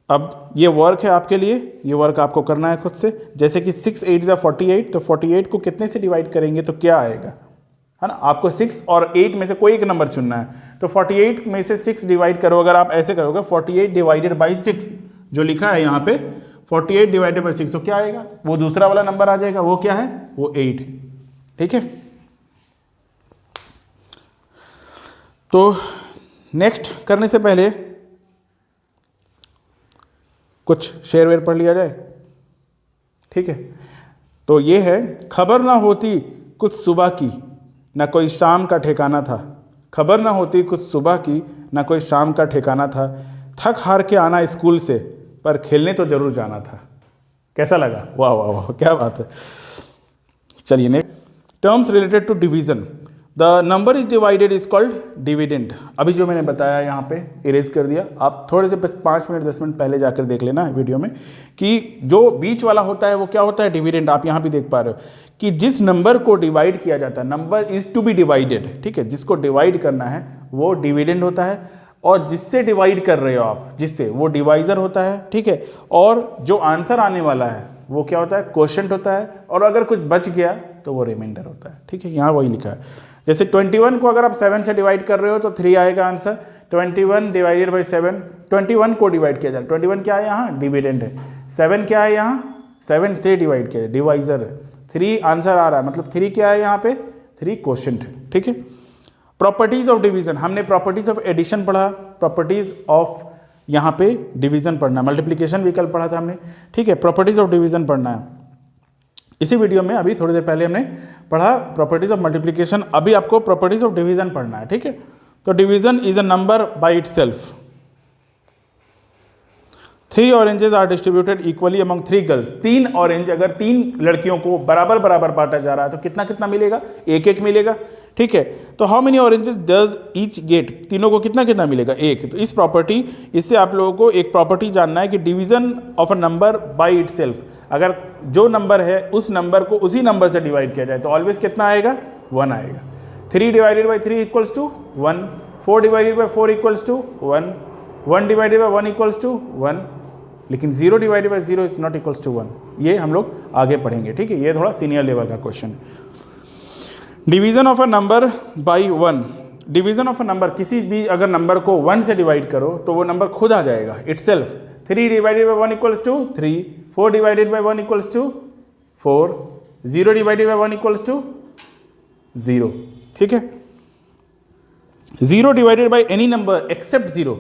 अब ये वर्क है आपके लिए, ये वर्क आपको करना है खुद से। जैसे कि 6 8 जा 48, तो 48 को कितने से डिवाइड करेंगे तो क्या आएगा, है ना, आपको 6 और 8 में से कोई एक नंबर चुनना है। तो 48 में से 6 डिवाइड करो, अगर आप ऐसे करोगे 48 डिवाइडेड बाई 6 जो लिखा है यहाँ पे 48 डिवाइडेड बाई 6, तो क्या आएगा, वो दूसरा वाला नंबर आ जाएगा, वो क्या है, वो 8। ठीक है, तो नेक्स्ट करने से पहले कुछ शेर वेर पढ़ लिया जाए। ठीक है, तो ये है, खबर ना होती कुछ सुबह की ना कोई शाम का ठिकाना था, खबर ना होती कुछ सुबह की ना कोई शाम का ठिकाना था, थक हार के आना स्कूल से पर खेलने तो जरूर जाना था। कैसा लगा, वाह वाह वाह, क्या बात है। चलिए next, terms related to division, the number is divided is called dividend. अभी जो मैंने बताया यहाँ पे इरेज कर दिया, आप थोड़े से बस 5 मिनट 10 मिनट पहले जाकर देख लेना वीडियो में कि जो बीच वाला होता है वो क्या होता है, डिविडेंड। आप यहाँ भी देख पा रहे हो कि जिस नंबर को डिवाइड किया जाता है, number is to be divided, ठीक है, जिसको डिवाइड करना है वो डिविडेंड होता है, और जिससे डिवाइड कर रहे हो आप, जिससे, वो डिवाइजर होता है, ठीक है। और जो आंसर आने वाला है वो क्या होता है, क्वोशिएंट होता है, और अगर कुछ बच गया तो वो रिमाइंडर होता है, ठीक है। यहाँ वही लिखा है, जैसे 21 को अगर आप 7 से डिवाइड कर रहे हो तो 3 आएगा आंसर। 21 डिवाइडेड बाई 7, 21 को डिवाइड किया जाए, 21 क्या है यहाँ, डिविडेंड है। 7 क्या है यहाँ, 7 से डिवाइड किया जाए, डिवाइजर है। 3 आंसर आ रहा है, मतलब 3 क्या है यहाँ पे, 3 क्वोशिएंट है, ठीक है। प्रॉपर्टीज ऑफ डिवीजन, हमने प्रॉपर्टीज ऑफ एडिशन पढ़ा, प्रॉपर्टीज ऑफ यहाँ पे डिवीजन पढ़ना, मल्टीप्लिकेशन विकल्प पढ़ा था हमने, ठीक है। प्रॉपर्टीज ऑफ डिवीजन पढ़ना है इसी वीडियो में। अभी थोड़ी देर पहले हमने पढ़ा प्रॉपर्टीज ऑफ मल्टीप्लिकेशन, अभी आपको प्रॉपर्टीज ऑफ डिवीजन पढ़ना है, ठीक है। तो division is a number by itself. 3 oranges are distributed equally among 3 girls. 3 orange अगर 3 लड़कियों को बराबर बराबर बांटा जा रहा है तो कितना कितना मिलेगा, एक एक मिलेगा, ठीक है। तो how many oranges does each get, तीनों को कितना कितना मिलेगा, एक। तो इस प्रॉपर्टी, इससे आप लोगों को एक प्रॉपर्टी जानना है कि division of a number by itself, अगर जो नंबर है उस नंबर को उसी नंबर से डिवाइड किया जाए तो ऑलवेज कितना आएगा, 1 आएगा। 3 divided by 3 equals to 1, 4 divided by 4 equals to 1, 1 divided by 1 equals to 1, लेकिन 0 divided by 0 is not equals to 1। ये हम लोग आगे पढ़ेंगे, ठीक है। ये थोड़ा सीनियर लेवल का क्वेश्चन है। Division of a number by 1, division of a number, किसी भी अगर नंबर को 1 से डिवाइड करो तो वो नंबर खुद आ जाएगा itself. 3 divided by 1 equals to 3, 4 divided by 1 equals to 4, 0 divided by 1 equals to 0, ठीक है। 0 divided by any number except 0,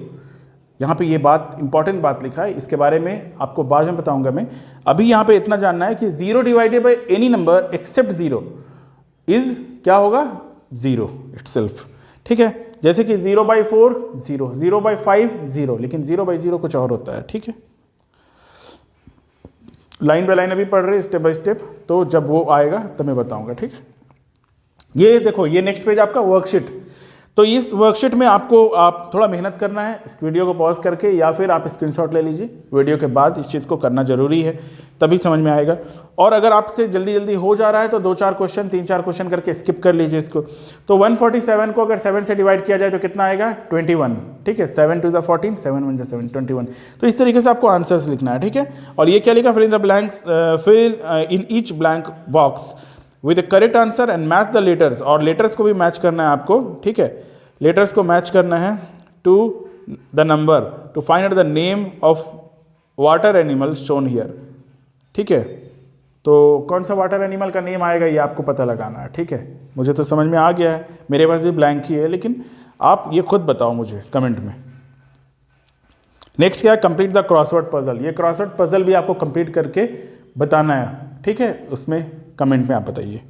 यहाँ पे ये बात इंपॉर्टेंट बात लिखा है, इसके बारे में आपको बाद में बताऊंगा मैं। अभी यहाँ पे इतना जानना है कि 0 divided by any number except 0 is क्या होगा, 0 इटसेल्फ, ठीक है। जैसे कि 0 बाई 4 0, 0 बाई 5 0, लेकिन 0 बाई 0 कुछ और होता है, ठीक है। लाइन बाय लाइन अभी पढ़ रहे स्टेप बाय स्टेप, तो जब वो आएगा तब मैं बताऊंगा, ठीक है। ये देखो, ये नेक्स्ट पेज आपका वर्कशीट। तो इस वर्कशीट में आपको आप थोड़ा मेहनत करना है, इस वीडियो को पॉज करके, या फिर आप स्क्रीनशॉट ले लीजिए वीडियो के बाद, इस चीज़ को करना जरूरी है, तभी समझ में आएगा। और अगर आपसे जल्दी जल्दी हो जा रहा है तो 2-4 क्वेश्चन, 3-4 क्वेश्चन करके स्किप कर लीजिए इसको। तो 147 को अगर 7 से डिवाइड किया जाए तो कितना आएगा, 21, ठीक है। 7 2 14, 7 1 7, 21। तो इस तरीके से आपको आंसर्स लिखना है, ठीक है। और ये क्या लिखा, fill in the blanks, fill in each blank box with the correct answer and match the letters, और लेटर्स को भी मैच करना है आपको, ठीक है। लेटर्स को मैच करना है to the number to find out the name of water animal shown here, ठीक है। तो कौन सा वाटर एनिमल का नेम आएगा ये आपको पता लगाना है, ठीक है। मुझे तो समझ में आ गया है, मेरे पास भी ब्लैंक ही है, लेकिन आप ये खुद बताओ मुझे कमेंट में। नेक्स्ट क्या है, कंप्लीट द क्रॉसवर्ड पजल। ये क्रॉसवर्ड पजल भी आपको कंप्लीट करके बताना है, ठीक है। उसमें कमेंट में आप बताइए,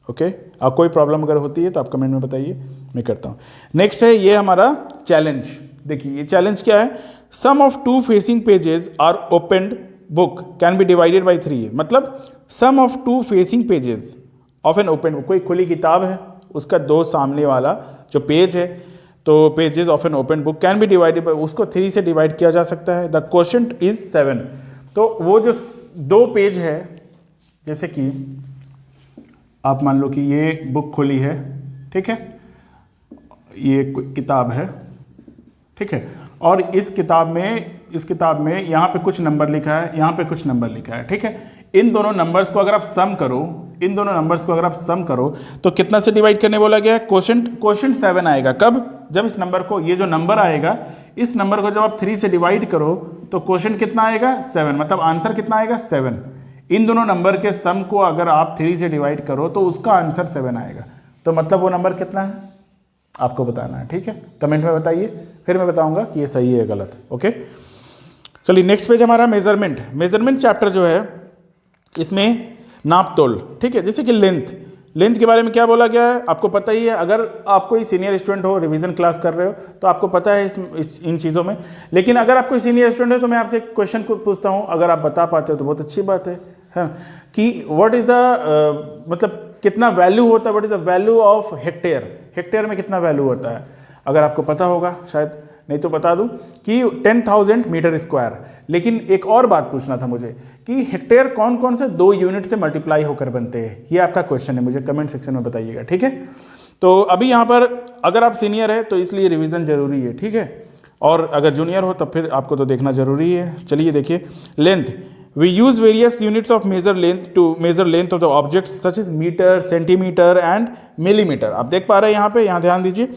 ओके। आप कोई प्रॉब्लम अगर होती है तो आप कमेंट में बताइए, मैं करता हूँ। नेक्स्ट है ये हमारा चैलेंज। देखिए ये चैलेंज क्या है, sum of 2 facing pages are opened book can be divided by 3। मतलब sum of 2 facing pages of an open book, कोई खुली किताब है, उसका 2 सामने वाला जो पेज है, तो pages of an open book can be divided by, उसको 3 से डिवाइड किया जा सकता है। The quotient is 7। तो वो जो 2 पेज है, जैसे कि आप मान लो कि ये बुक खुली है, ठीक है, ये किताब है, ठीक है। और इस किताब में यहाँ पे कुछ नंबर लिखा है, यहाँ पे कुछ नंबर लिखा है, ठीक है। इन दोनों नंबर्स को अगर आप सम करो, तो कितना से डिवाइड करने बोला गया है, क्वोशिएंट 7 आएगा। कब, जब इस नंबर को, ये जो नंबर आएगा, इस नंबर को जब आप 3 से डिवाइड करो तो क्वोशिएंट कितना आएगा, 7, मतलब आंसर कितना आएगा, 7। इन दोनों नंबर के सम को अगर आप 3 से डिवाइड करो तो उसका आंसर 7 आएगा। तो मतलब वो नंबर कितना है आपको बताना है, ठीक है। कमेंट में बताइए, फिर मैं बताऊंगा कि ये सही है गलत, ओके। चलिए नेक्स्ट पेज हमारा मेजरमेंट चैप्टर जो है, इसमें नाप तोल, ठीक है। जैसे कि लेंथ के बारे में क्या बोला गया है आपको पता ही है। अगर आप कोई सीनियर स्टूडेंट हो, रिवीजन क्लास कर रहे हो, तो आपको पता है इन चीज़ों में। लेकिन अगर आप कोई सीनियर स्टूडेंट हो तो मैं आपसे एक क्वेश्चन को पूछता हूँ, अगर आप बता पाते हो तो बहुत अच्छी बात है कि व्हाट इज़ द मतलब कितना वैल्यू होता है, what is the value of hectare, hectare में कितना वैल्यू होता है, अगर आपको पता होगा शायद, नहीं तो बता दूं कि 10,000 मीटर स्क्वायर। लेकिन एक और बात पूछना था मुझे कि हेक्टेयर कौन कौन से 2 यूनिट से मल्टीप्लाई होकर बनते हैं, ये आपका क्वेश्चन है, मुझे कमेंट सेक्शन में बताइएगा, ठीक है। तो अभी यहाँ पर अगर आप सीनियर है तो इसलिए रिवीजन जरूरी है, ठीक है, और अगर जूनियर हो तब फिर आपको तो देखना जरूरी है। चलिए देखिए, length, we use various units of measure length to measure length of the object such is metre, centimetre and millimetre. आप देख पा रहे हैं यहाँ पे, यहाँ ध्यान दीजिए,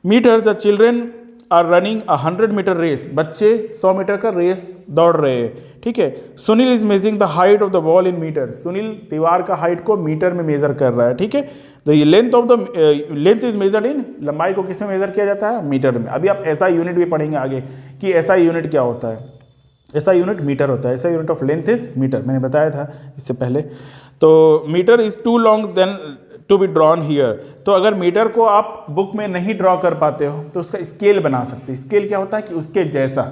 metres, the children are running 100 metre race, बच्चे 100 मीटर का रेस दौड़ रहे हैं, ठीक है। Sunil is measuring the height of the wall in metre, Sunil दीवार का हाइट को मीटर में मेजर कर रहा है, ठीक है। तो ये length of the length is measured in, लंबाई को किस में मेजर किया जाता है, मीटर में। अभी आप ऐसा यूनिट भी पढ़ेंगे आगे कि ऐसा यूनिट क्या होता है, ऐसा यूनिट मीटर होता है, ऐसा unit of length is metre, मैंने बताया था इससे पहले। तो metre is too long than to be drawn here, तो अगर मीटर को आप बुक में नहीं ड्रॉ कर पाते हो तो उसका स्केल बना सकते हैं। स्केल क्या होता है कि उसके जैसा,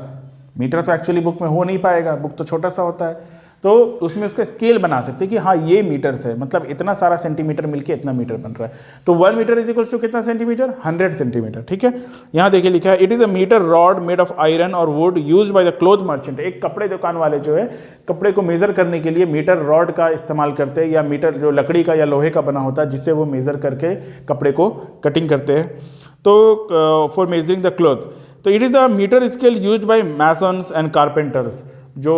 मीटर तो एक्चुअली बुक में हो नहीं पाएगा, बुक तो छोटा सा होता है, तो उसमें उसका स्केल बना सकते हैं कि हाँ ये मीटर्स है, मतलब इतना सारा सेंटीमीटर मिलके इतना मीटर बन रहा है। तो 1 मीटर इज इक्वल्स टू कितना सेंटीमीटर, 100 सेंटीमीटर, ठीक है। यहाँ देखिए लिखा है, it is a metre rod made of iron और wood used by the cloth merchant. एक कपड़े दुकान वाले जो है कपड़े को मेजर करने के लिए मीटर रॉड का इस्तेमाल करते हैं, या मीटर जो लकड़ी का या लोहे का बना होता है जिससे वो मेजर करके कपड़े को कटिंग करते हैं, तो फॉर मेजरिंग द क्लॉथ। तो it is the metre scale used by masons and carpenters, जो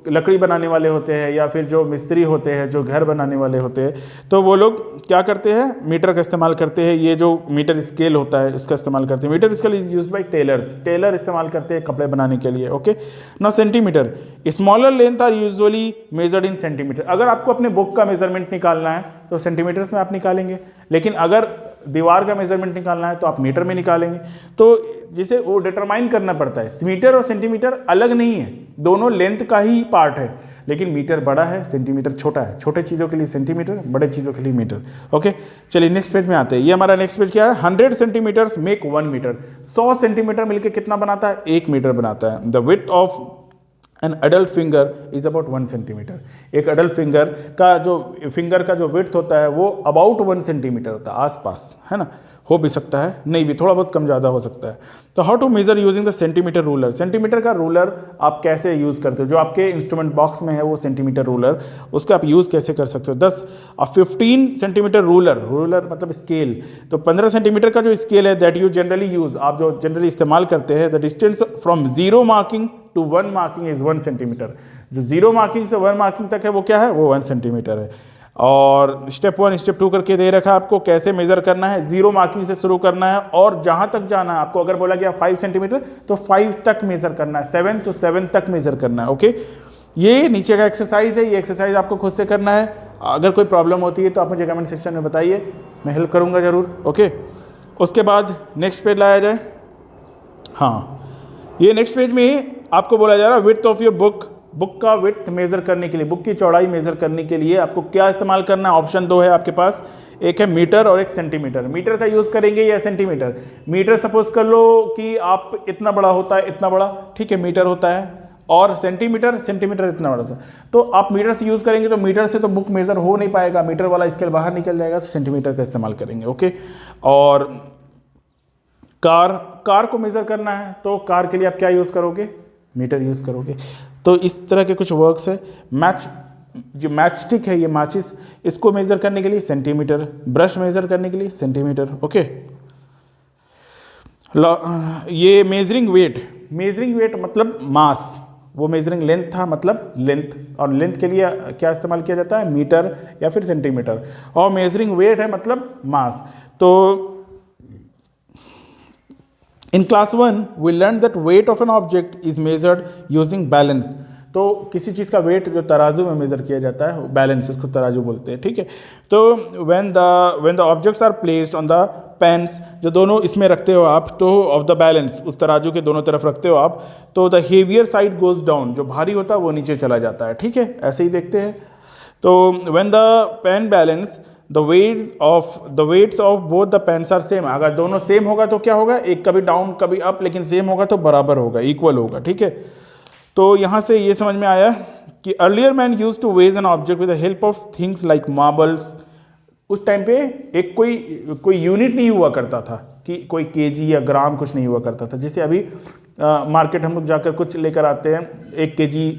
लकड़ी बनाने वाले होते हैं या फिर जो मिस्त्री होते हैं, जो घर बनाने वाले होते हैं, तो वो लोग क्या करते हैं, मीटर का इस्तेमाल करते हैं। ये जो मीटर स्केल होता है इसका इस्तेमाल करते हैं। Metre scale is used by tailors, tailor इस्तेमाल करते हैं कपड़े बनाने के लिए, ओके। ना centimetre, smaller length are usually measured in centimetre. अगर आपको अपने बुक का मेजरमेंट निकालना है तो सेंटीमीटर्स में आप निकालेंगे, लेकिन अगर दीवार का मेजरमेंट निकालना है तो आप मीटर में निकालेंगे। तो जिसे वो डिटरमाइन करना पड़ता है, मीटर और सेंटीमीटर अलग नहीं है, दोनों लेंथ का ही पार्ट है, लेकिन मीटर बड़ा है, सेंटीमीटर छोटा है। छोटे चीज़ों के लिए सेंटीमीटर, बड़े चीज़ों के लिए मीटर, ओके। चलिए नेक्स्ट पेज में आते हैं। ये हमारा नेक्स्ट पेज क्या है, 100 सेंटीमीटर्स मेक 1 मीटर। 100 सेंटीमीटर मिलकर कितना बनाता है, 1 मीटर बनाता है। The width of an adult finger is about 1 centimetre. एक अडल्ट फिंगर का जो विड्थ होता है वो अबाउट 1 सेंटीमीटर होता है, आसपास, है ना, हो भी सकता है, नहीं भी, थोड़ा बहुत कम ज़्यादा हो सकता है। तो how to measure using the centimetre ruler, centimetre का रूलर आप कैसे यूज़ करते हो, जो आपके इंस्ट्रूमेंट बॉक्स में है वो सेंटीमीटर रूलर, उसका आप यूज़ कैसे कर सकते हो। 15 सेंटीमीटर रूलर, रूलर मतलब स्केल, तो 15 सेंटीमीटर का जो स्केल है दैट यू जनरली यूज़, आप जो जनरली इस्तेमाल करते हैं, the distance from 0 marking to 1 marking is 1 centimetre. जो 0 मार्किंग से 1 मार्किंग तक है वो क्या है, वो 1 सेंटीमीटर है। और स्टेप 1 स्टेप 2 करके दे रखा है आपको कैसे मेजर करना है। 0 मार्किंग से शुरू करना है और जहां तक जाना है आपको, अगर बोला गया 5 सेंटीमीटर तो 5 तक मेजर करना है, 7 तो 7 तक मेजर करना है, ओके। ये नीचे का एक्सरसाइज है, ये एक्सरसाइज आपको खुद से करना है। अगर कोई प्रॉब्लम होती है तो आप मुझे कमेंट सेक्शन में बताइए, मैं हेल्प करूंगा जरूर, ओके। उसके बाद नेक्स्ट पेज लाया जाए। हाँ, ये नेक्स्ट पेज में आपको बोला जा रहा है width of your book, book का विड्थ मेजर करने के लिए, बुक की चौड़ाई मेजर करने के लिए आपको क्या इस्तेमाल करना है। ऑप्शन 2 है आपके पास, एक है मीटर और एक सेंटीमीटर। मीटर का यूज़ करेंगे या सेंटीमीटर। मीटर सपोज कर लो कि आप इतना बड़ा होता है, इतना बड़ा, ठीक है, मीटर होता है, और सेंटीमीटर इतना बड़ा सा, तो आप मीटर से यूज़ करेंगे तो मीटर से तो बुक मेजर हो नहीं पाएगा, मीटर वाला स्केल बाहर निकल जाएगा, तो सेंटीमीटर का इस्तेमाल करेंगे, ओके। और कार को मेजर करना है तो कार के लिए आप क्या यूज़ करोगे, मीटर यूज़ करोगे। तो इस तरह के कुछ वर्क्स है। जो मैच स्टिक है, ये माचिस, इसको मेजर करने के लिए सेंटीमीटर, ब्रश मेजर करने के लिए सेंटीमीटर, ओके। ये मेजरिंग वेट मतलब मास, वो मेजरिंग लेंथ था मतलब लेंथ, और लेंथ के लिए क्या इस्तेमाल किया जाता है, मीटर या फिर सेंटीमीटर, और मेजरिंग वेट है मतलब मास। तो in class 1 we learned that weight of an object is measured using balance। तो किसी चीज़ का वेट जो तराजू में मेजर किया जाता है, बैलेंस, उसको तराजू बोलते हैं, ठीक है। तो when the objects are placed on the pens, जो दोनों इसमें रखते हो आप, तो of the balance, उस तराजू के दोनों तरफ रखते हो आप, तो the heavier side goes down, जो भारी होता है वो नीचे चला जाता है, ठीक है। ऐसे ही देखते हैं। तो when the pen balance the weights of both the pens are same, अगर दोनों सेम होगा तो क्या होगा, एक कभी डाउन कभी अप, लेकिन सेम होगा तो बराबर होगा, इक्वल होगा, ठीक है। तो यहाँ से ये समझ में आया कि earlier man used to weigh an object with the help of things like marbles, उस टाइम पे एक कोई यूनिट नहीं हुआ करता था कि कोई केजी या ग्राम कुछ नहीं हुआ करता था। जैसे अभी मार्केट हम लोग जाकर कुछ लेकर आते हैं, 1 KG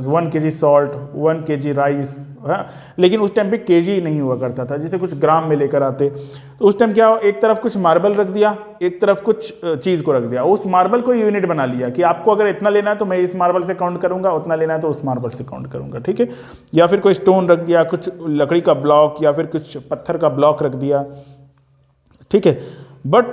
1 KG salt, 1 KG rice, हाँ, लेकिन उस टाइम पे केजी नहीं हुआ करता था, जैसे कुछ ग्राम में लेकर आते। तो उस टाइम क्या हो, एक तरफ कुछ मार्बल रख दिया, एक तरफ कुछ चीज़ को रख दिया, उस मार्बल को यूनिट बना लिया कि आपको अगर इतना लेना है तो मैं इस मार्बल से काउंट करूंगा, उतना लेना है तो उस मार्बल से काउंट करूंगा, ठीक है। या फिर कोई स्टोन रख दिया, कुछ लकड़ी का ब्लॉक या फिर कुछ पत्थर का ब्लॉक रख दिया, ठीक है। But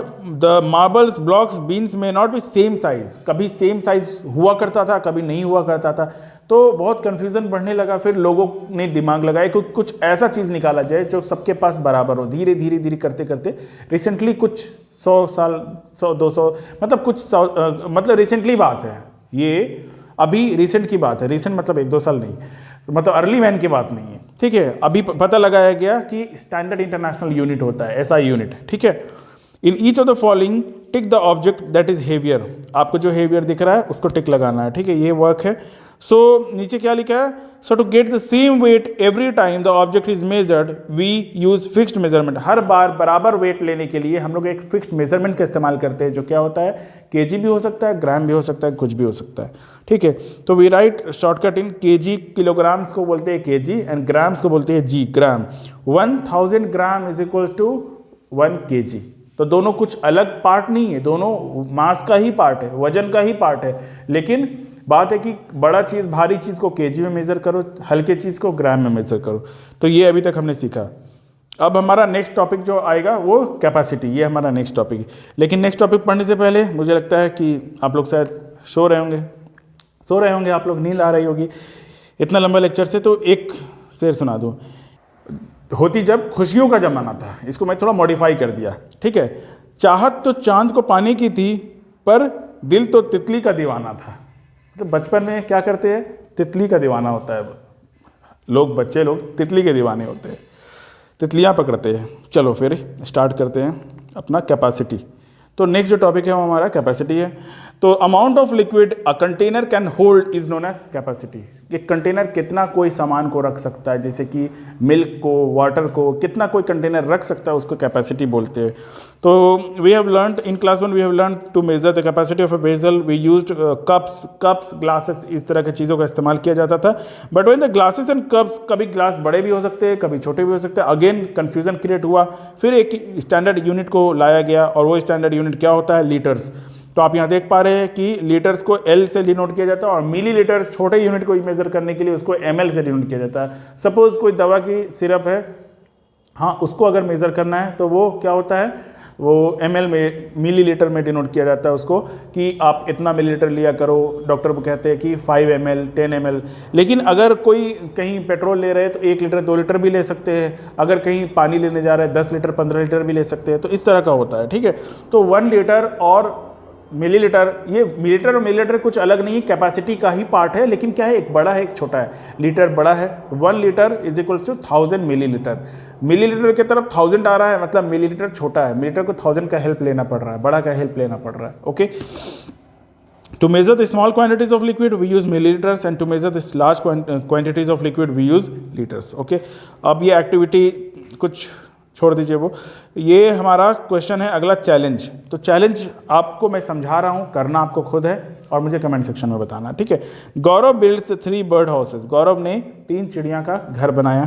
the marbles blocks beans में नॉट बी सेम साइज, कभी सेम साइज हुआ करता था, कभी नहीं हुआ करता था। तो बहुत कन्फ्यूज़न बढ़ने लगा। फिर लोगों ने दिमाग लगाया कि कुछ ऐसा चीज़ निकाला जाए जो सबके पास बराबर हो। धीरे धीरे धीरे करते करते रिसेंटली कुछ 100 साल 100-200 मतलब कुछ 100 मतलब रिसेंटली बात है ये, अभी रिसेंट की बात है। रिसेंट मतलब 1-2 साल नहीं, मतलब अर्ली मैन की बात नहीं है, ठीक है। अभी पता लगाया गया कि स्टैंडर्ड इंटरनेशनल यूनिट होता है, ऐसा यूनिट, ठीक है। In each of the following tick the object that is heavier. आपको जो हेवियर दिख रहा है उसको टिक लगाना है, ठीक है, ये वर्क है। सो नीचे क्या लिखा है, so to get the same weight every time the object is measured we use fixed measurement. हर बार बराबर वेट लेने के लिए हम लोग एक फिक्स्ड मेजरमेंट का इस्तेमाल करते हैं, जो क्या होता है, केजी भी हो सकता है, ग्राम भी हो सकता है, कुछ भी हो सकता है, ठीक है। तो we write shortcut in KG, kilograms को बोलते हैं केजी एंड ग्राम्स को बोलते हैं G, gram. 1000 gram is equal to 1 KG. तो दोनों कुछ अलग पार्ट नहीं है, दोनों मास का ही पार्ट है, वजन का ही पार्ट है। लेकिन बात है कि बड़ा चीज़, भारी चीज़ को केजी में मेज़र करो, हल्के चीज़ को ग्राम में मेज़र करो। तो ये अभी तक हमने सीखा। अब हमारा नेक्स्ट टॉपिक जो आएगा वो कैपेसिटी, ये हमारा नेक्स्ट टॉपिक है। लेकिन नेक्स्ट टॉपिक पढ़ने से पहले मुझे लगता है कि आप लोग शायद सो रहे होंगे, आप लोग, नींद आ रही होगी इतना लंबा लेक्चर से। तो एक शेर सुना दूँ। होती जब खुशियों का ज़माना था, इसको मैं थोड़ा मॉडिफाई कर दिया, ठीक है। चाहत तो चांद को पाने की थी, पर दिल तो तितली का दीवाना था। तो बचपन में क्या करते हैं, तितली का दीवाना होता है लोग, बच्चे लोग तितली के दीवाने होते हैं, तितलियां पकड़ते हैं। चलो फिर स्टार्ट करते हैं अपना कैपेसिटी। तो नेक्स्ट जो टॉपिक है वो हमारा कैपेसिटी है। तो amount of liquid a container can hold is known as capacity. एक कंटेनर कितना कोई सामान को रख सकता है, जैसे कि मिल्क को, वाटर को, कितना कोई कंटेनर रख सकता है, उसको कैपेसिटी बोलते हैं। तो we have learned in class 1 we have learn to measure the capacity of a vessel. We used cups, glasses, इस तरह की चीज़ों का इस्तेमाल किया जाता था। But when the glasses and cups, कभी ग्लास बड़े भी हो सकते हैं, कभी छोटे भी हो सकते हैं। अगेन कन्फ्यूजन क्रिएट हुआ। फिर एक स्टैंडर्ड यूनिट को लाया गया, और वो स्टैंडर्ड यूनिट क्या होता है, लीटर्स। तो आप यहाँ देख पा रहे हैं कि लीटर्स को एल से डिनोट किया जाता है, और मिली लीटर्स छोटे यूनिट को मेजर करने के लिए उसको ml से डिनोट किया जाता है। सपोज कोई दवा की सिरप है, हाँ, उसको अगर मेजर करना है तो वो क्या होता है, वो ml में, मिली लीटर में डिनोट किया जाता है उसको, कि आप इतना मिलीलीटर लिया करो। डॉक्टर को कहते हैं कि 5 ml 10 ml। लेकिन अगर कोई कहीं पेट्रोल ले रहे हैं तो 1 लीटर 2 लीटर भी ले सकते हैं। अगर कहीं पानी लेने जा रहे हैं 10 लीटर 15 लीटर भी ले सकते हैं। तो इस तरह का होता है, ठीक है। तो 1 लीटर और मिलीलीटर, ये मिलीलीटर और मिलीलीटर कुछ अलग नहीं, कैपेसिटी का ही पार्ट है। लेकिन क्या है, एक बड़ा है एक छोटा है। लीटर बड़ा है, 1 litre is equals to 1000 millilitre. Millilitre की तरफ 1000 आ रहा है, मतलब मिलीलीटर छोटा है। मिलीलीटर को 1000 का हेल्प लेना पड़ रहा है, बड़ा का हेल्प लेना पड़ रहा है, okay. To measure the small quantities of liquid we use milliliters, and to measure the large quantities of liquid we use liters, okay। अब ये एक्टिविटी कुछ छोड़ दीजिए, वो ये हमारा क्वेश्चन है। अगला चैलेंज। तो चैलेंज आपको मैं समझा रहा हूँ, करना आपको खुद है, और मुझे कमेंट सेक्शन में बताना, ठीक है। Gaurav builds 3 bird houses. Gaurav ने 3 चिड़िया का घर बनाया,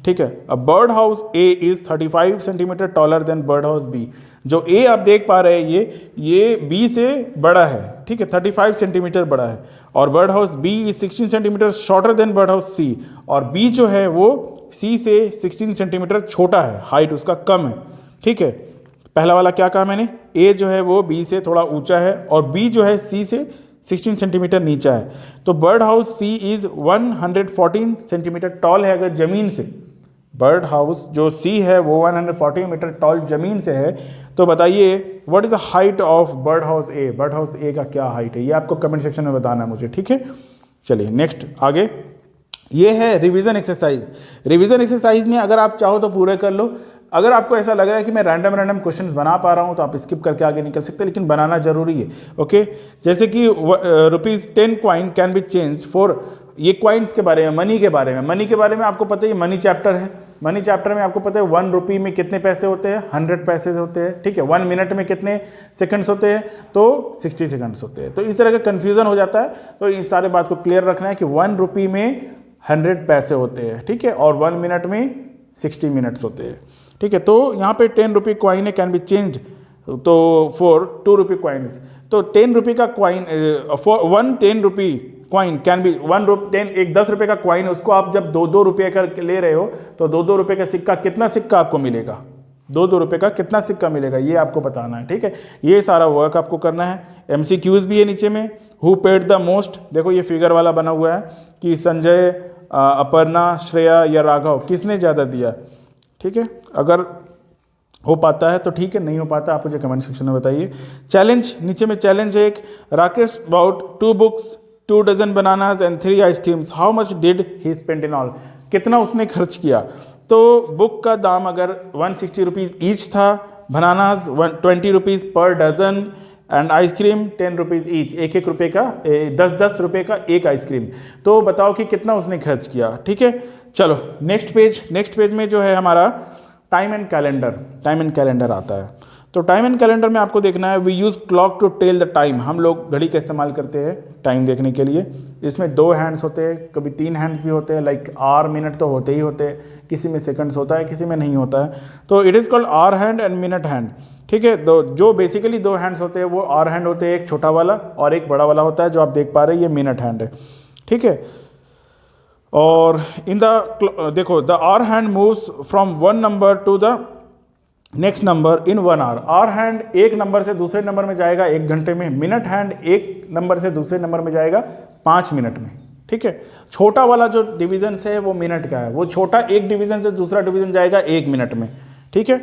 ठीक है। अब bird house A is 35 centimetre taller than bird house B. जो ए आप देख पा रहे हैं ये बी से बड़ा है, ठीक है, 35 सेंटीमीटर बड़ा है। और bird house B is 16 centimetre shorter than bird house C. और बी जो है वो सी से 16 सेंटीमीटर छोटा है, हाइट उसका कम है, ठीक है। पहला वाला क्या कहा मैंने, ए जो है वो बी से थोड़ा ऊंचा है, और बी जो है सी से 16 सेंटीमीटर नीचा है। तो bird house C is 114 centimetre tall है अगर जमीन से। बर्ड हाउस जो सी है वो 140 मीटर टॉल जमीन से है। तो बताइए what is the height of bird house A. Bird house A का क्या हाइट है, ये आपको कमेंट सेक्शन में बताना है मुझे, ठीक है। चलिए नेक्स्ट आगे, ये है रिवीजन एक्सरसाइज। रिवीजन एक्सरसाइज में अगर आप चाहो तो पूरे कर लो। अगर आपको ऐसा लग रहा है कि मैं रैंडम क्वेश्चंस बना पा रहा हूं तो आप स्किप करके आगे निकल सकते हैं, लेकिन बनाना जरूरी है, ओके। जैसे कि ₹10 coin can be change for ये क्वाइंस के बारे में, मनी के बारे में आपको पता है, ये मनी चैप्टर है। मनी चैप्टर में आपको पता है 1 रुपये में कितने पैसे होते हैं, 100 पैसे होते हैं, ठीक है। 1 मिनट में कितने सेकंड्स होते हैं, तो 60 सेकंड्स होते हैं। तो इस तरह का कन्फ्यूज़न हो जाता है, तो इस सारे बात को क्लियर रखना है कि 1 रुपये में 100 पैसे होते हैं, ठीक है, और 1 मिनट में 60 मिनट्स होते हैं, ठीक है। तो यहाँ पे 10 रुपये कॉइन कैन बी चेंज तो फॉर 2 रुपये कॉइन्स। तो 10 रुपये का कॉइन, फॉर 1 10 रुपये कॉइन कैन बी 1 10 रुपये का कॉइन, उसको आप जब 2-2 रुपये का ले रहे हो तो 2-2 रुपये का सिक्का, कितना सिक्का आपको मिलेगा, 2-2 रुपये का कितना सिक्का मिलेगा, ये आपको बताना है, ठीक है। ये सारा वर्क आपको करना है। MCQs भी है नीचे में। हु पेड द मोस्ट, देखो ये फिगर वाला बना हुआ है कि संजय, अपर्णा, श्रेया या राघव, किसने ज़्यादा दिया, ठीक है। अगर हो पाता है तो ठीक है, नहीं हो पाता आप मुझे कमेंट सेक्शन में बताइए। चैलेंज, नीचे में चैलेंज है एक, Rakesh about 2 books, 2 dozen bananas and 3 ice creams, how much did he spend in all, कितना उसने खर्च किया। तो बुक का दाम अगर 160 रुपीज़ ईच था, bananas 20 rupees per dozen and ice cream 10 rupees each, 1-1 रुपये का 10-10 रुपये का एक आइसक्रीम। तो बताओ कि कितना उसने खर्च किया, ठीक है। चलो नेक्स्ट पेज में जो है हमारा टाइम एंड कैलेंडर आता है। तो टाइम एंड कैलेंडर में आपको देखना है, we use clock to tell the time, हम लोग घड़ी का इस्तेमाल करते हैं टाइम देखने के लिए। इसमें 2 हैंड्स होते हैं, कभी 3 हैंड्स भी होते हैं, लाइक आवर मिनट तो होते ही होते हैं, किसी में सेकंड्स होता है, किसी में नहीं होता है। तो it is called hour hand and minute hand, ठीक है। जो बेसिकली 2 हैंड्स होते हैं वो आवर हैंड होते हैं, एक छोटा वाला और एक बड़ा वाला होता है, जो आप देख पा रहे हैं ये मिनट हैंड है, ठीक है। और इन द देखो, the hour hand moves from 1 number to the next number in 1 hour. Hour hand एक नंबर से दूसरे नंबर में जाएगा 1 घंटे में, मिनट हैंड एक नंबर से दूसरे नंबर में जाएगा 5 मिनट में, ठीक है। छोटा वाला जो डिवीजन है वो मिनट का है, वो छोटा एक डिवीजन से दूसरा डिवीजन जाएगा 1 मिनट में, ठीक है।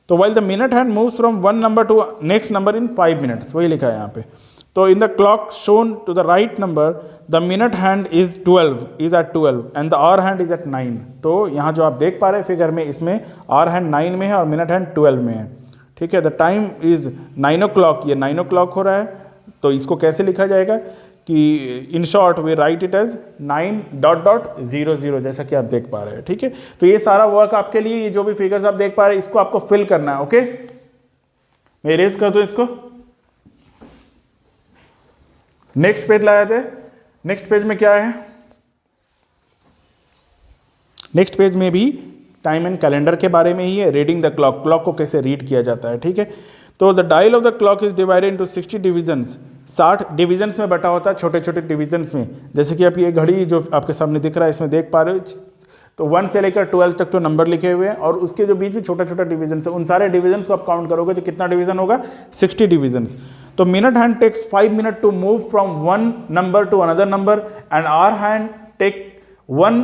तो while the minute hand moves from 1 number to next number in 5 minutes, वही लिखा है यहाँ पे। तो in the clock shown to the right number the minute hand is at 12 and the hour hand is at 9। तो यहाँ जो आप देख पा रहे हैं फिगर में, इसमें आवर हैंड 9 में है और मिनट हैंड 12 में है, ठीक है। द टाइम इज 9 o'clock, ये 9 o'clock हो रहा है। तो इसको कैसे लिखा जाएगा कि in short we write it as 9.00, जैसा कि आप देख पा रहे हैं, ठीक है। तो ये सारा वर्क आपके लिए, ये जो भी फिगर्स आप देख पा रहे हैं इसको आपको फिल करना है, ओके। मैं इरेज कर दूं इसको। नेक्स्ट पेज लाया जाए। नेक्स्ट पेज में क्या है, नेक्स्ट पेज में भी टाइम एंड कैलेंडर के बारे में ही है। रीडिंग द क्लॉक, क्लॉक को कैसे रीड किया जाता है, ठीक है। तो the dial of the clock is divided into 60 divisions, 60 divisions में बटा होता है, छोटे छोटे डिविजन्स में। जैसे कि आप ये घड़ी जो आपके सामने दिख रहा है इसमें देख पा रहे हो, तो 1 से लेकर 12 तक तो नंबर लिखे हुए हैं और उसके जो बीच में छोटा छोटा डिवीजन है, उन सारे डिवीजन्स को आप काउंट करोगे तो कितना डिवीजन होगा, 60 डिवीजन्स। तो minute hand takes 5 minute to move from 1 number to another number and hour hand take 1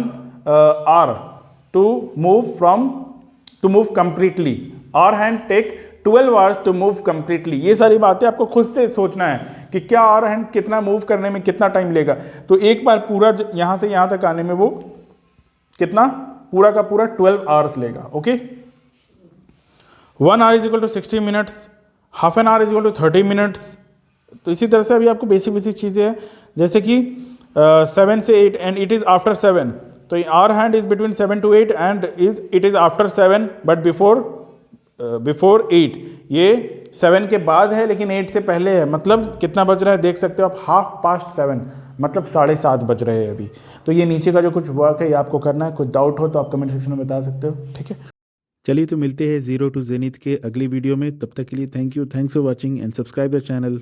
hour to move completely. Hour hand take 12 hours to move completely. ये सारी बातें आपको खुद से सोचना है कि क्या आवर हैंड कितना मूव करने में कितना टाइम लेगा। तो एक बार पूरा यहाँ से यहाँ तक आने में वो कितना, पूरा का पूरा 12 hours लेगा, okay. 1 hour is equal to 60 minutes, half an hour is equal to 30 minutes. तो इसी तरह से अभी आपको बेसिक बेसिक चीज़ें हैं, जैसे कि 7 से 8 एंड इट इज़ आफ्टर 7। तो hour hand is between 7 to 8 and it is after 7 but before 8। ये 7 के बाद है लेकिन 8 से पहले है, मतलब कितना बज रहा है देख सकते हो आप, 7:30, मतलब 7:30 बज रहे हैं अभी। तो ये नीचे का जो कुछ वर्क है ये आपको करना है। कुछ डाउट हो तो आप कमेंट सेक्शन में बता सकते हो, ठीक है। चलिए तो मिलते हैं जीरो टू जेनिथ के अगली वीडियो में। तब तक के लिए thank you, thanks for watching and subscribe the channel.